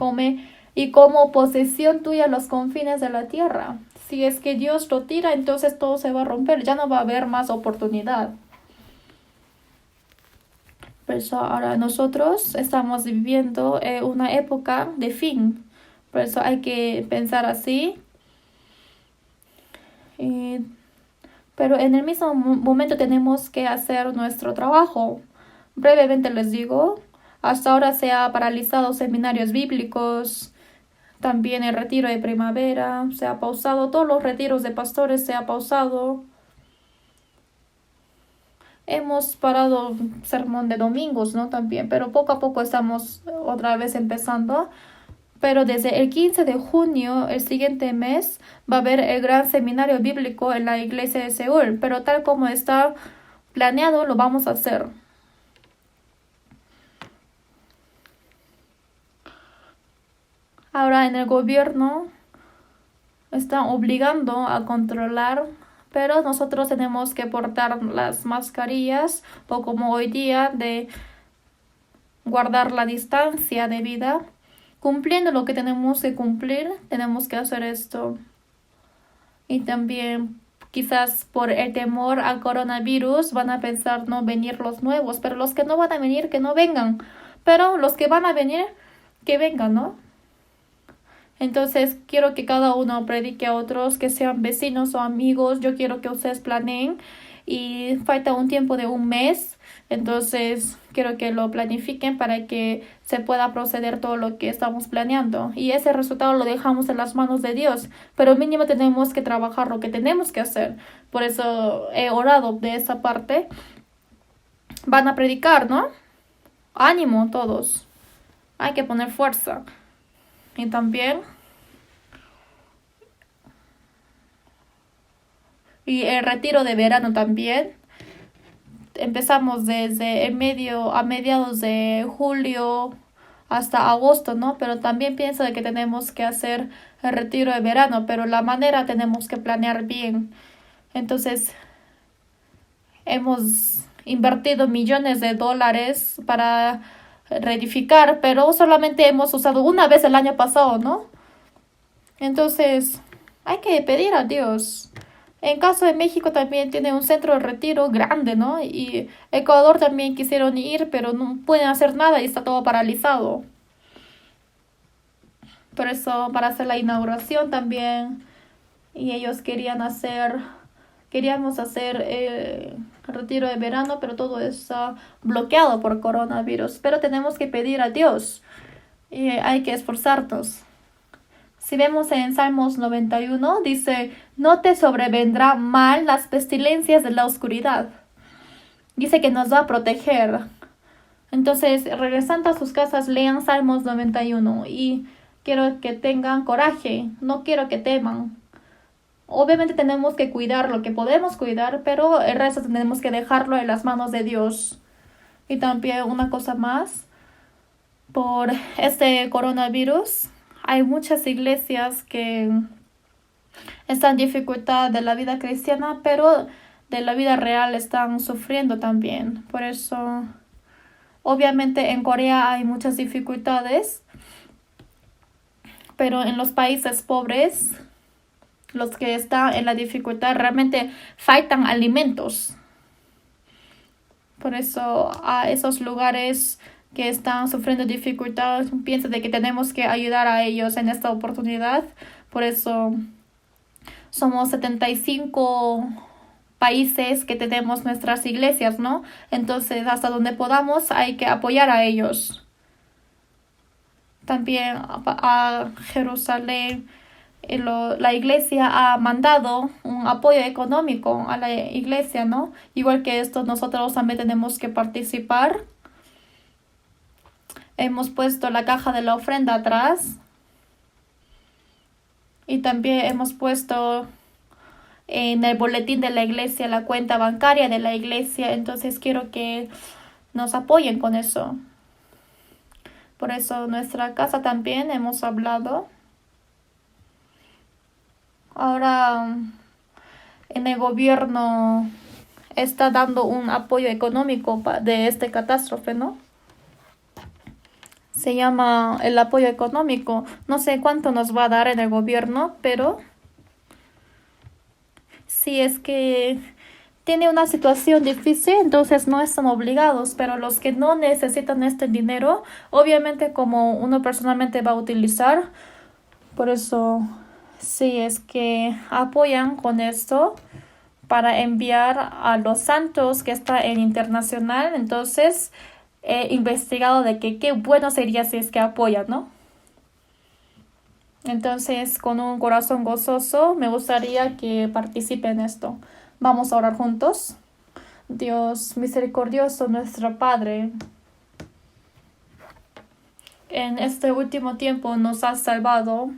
como posesión tuya los confines de la tierra. Si es que Dios lo tira, entonces todo se va a romper, ya no va a haber más oportunidad. Por eso ahora nosotros estamos viviendo una época de fin. Por eso hay que pensar así. Pero en el mismo momento tenemos que hacer nuestro trabajo. Brevemente les digo, hasta ahora se ha paralizado seminarios bíblicos, también el retiro de primavera, se ha pausado, todos los retiros de pastores se ha pausado. Hemos parado sermón de domingos, ¿no? También, pero poco a poco estamos otra vez empezando. Pero desde el 15 de junio, el siguiente mes, va a haber el gran seminario bíblico en la iglesia de Seúl. Pero tal como está planeado, lo vamos a hacer. Ahora en el gobierno están obligando a controlar, pero nosotros tenemos que portar las mascarillas o como hoy día de guardar la distancia de vida. Cumpliendo lo que tenemos que cumplir, tenemos que hacer esto. Y también quizás por el temor al coronavirus van a pensar no venir los nuevos, pero los que no van a venir, que no vengan. Pero los que van a venir, que vengan, ¿no? Entonces quiero que cada uno predique a otros, que sean vecinos o amigos. Yo quiero que ustedes planeen y falta un tiempo de un mes. Entonces quiero que lo planifiquen para que se pueda proceder todo lo que estamos planeando. Y ese resultado lo dejamos en las manos de Dios. Pero mínimo tenemos que trabajar lo que tenemos que hacer. Por eso he orado de esa parte. Van a predicar, ¿no? Ánimo todos. Hay que poner fuerza. Y también y el retiro de verano también. Empezamos desde a mediados de julio hasta agosto, ¿no? Pero también pienso de que tenemos que hacer el retiro de verano, pero la manera tenemos que planear bien. Entonces, hemos invertido millones de dólares para reedificar, pero solamente hemos usado una vez el año pasado, ¿no? Entonces, hay que pedir a Dios. En caso de México también tiene un centro de retiro grande, ¿no? Y Ecuador también quisieron ir, pero no pueden hacer nada y está todo paralizado. Por eso, para hacer la inauguración también, y ellos queríamos hacer el retiro de verano, pero todo está bloqueado por coronavirus. Pero tenemos que pedir a Dios y hay que esforzarnos. Si vemos en Salmos 91, dice, no te sobrevendrá mal las pestilencias de la oscuridad. Dice que nos va a proteger. Entonces, regresando a sus casas, lean Salmos 91 y quiero que tengan coraje, no quiero que teman. Obviamente tenemos que cuidar lo que podemos cuidar, pero el resto tenemos que dejarlo en las manos de Dios. Y también una cosa más, por este coronavirus, hay muchas iglesias que están en dificultad de la vida cristiana, pero de la vida real están sufriendo también. Por eso, obviamente en Corea hay muchas dificultades, pero en los países pobres, los que están en la dificultad, realmente faltan alimentos. Por eso a esos lugares que están sufriendo dificultades, pienso de que tenemos que ayudar a ellos en esta oportunidad. Por eso somos 75 países que tenemos nuestras iglesias, ¿no? Entonces, hasta donde podamos, hay que apoyar a ellos. También a Jerusalén la iglesia ha mandado un apoyo económico a la iglesia, ¿no? Igual que esto, nosotros también tenemos que participar. Hemos puesto la caja de la ofrenda atrás. Y también hemos puesto en el boletín de la iglesia la cuenta bancaria de la iglesia. Entonces quiero que nos apoyen con eso. Por eso nuestra casa también hemos hablado. Ahora en el gobierno está dando un apoyo económico de esta catástrofe, ¿no? Se llama el apoyo económico. No sé cuánto nos va a dar en el gobierno, pero si es que tiene una situación difícil, entonces no están obligados, pero los que no necesitan este dinero, obviamente como uno personalmente va a utilizar, por eso si es que apoyan con esto para enviar a los santos que está en internacional, entonces he investigado de que qué bueno sería si es que apoyan, ¿no? Entonces, con un corazón gozoso, me gustaría que participen en esto. Vamos a orar juntos. Dios misericordioso, nuestro Padre, en este último tiempo nos has salvado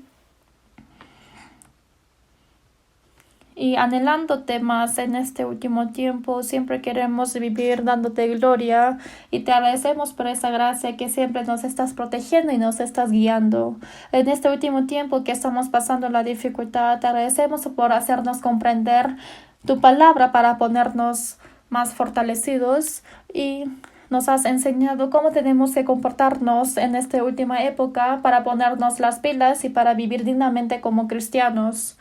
y anhelándote más en este último tiempo, siempre queremos vivir dándote gloria y te agradecemos por esa gracia que siempre nos estás protegiendo y nos estás guiando. En este último tiempo que estamos pasando la dificultad, te agradecemos por hacernos comprender tu palabra para ponernos más fortalecidos y nos has enseñado cómo tenemos que comportarnos en esta última época para ponernos las pilas y para vivir dignamente como cristianos.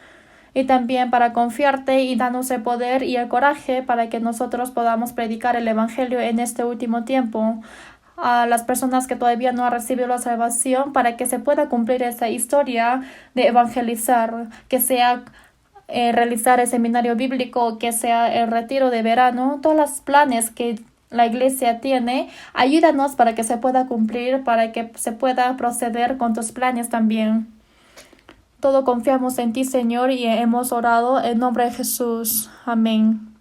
Y también para confiarte y darnos el poder y el coraje para que nosotros podamos predicar el Evangelio en este último tiempo a las personas que todavía no han recibido la salvación, para que se pueda cumplir esa historia de evangelizar, que sea realizar el seminario bíblico, que sea el retiro de verano, todos los planes que la iglesia tiene, ayúdanos para que se pueda cumplir, para que se pueda proceder con tus planes también. Todo confiamos en ti, Señor, y hemos orado en nombre de Jesús. Amén.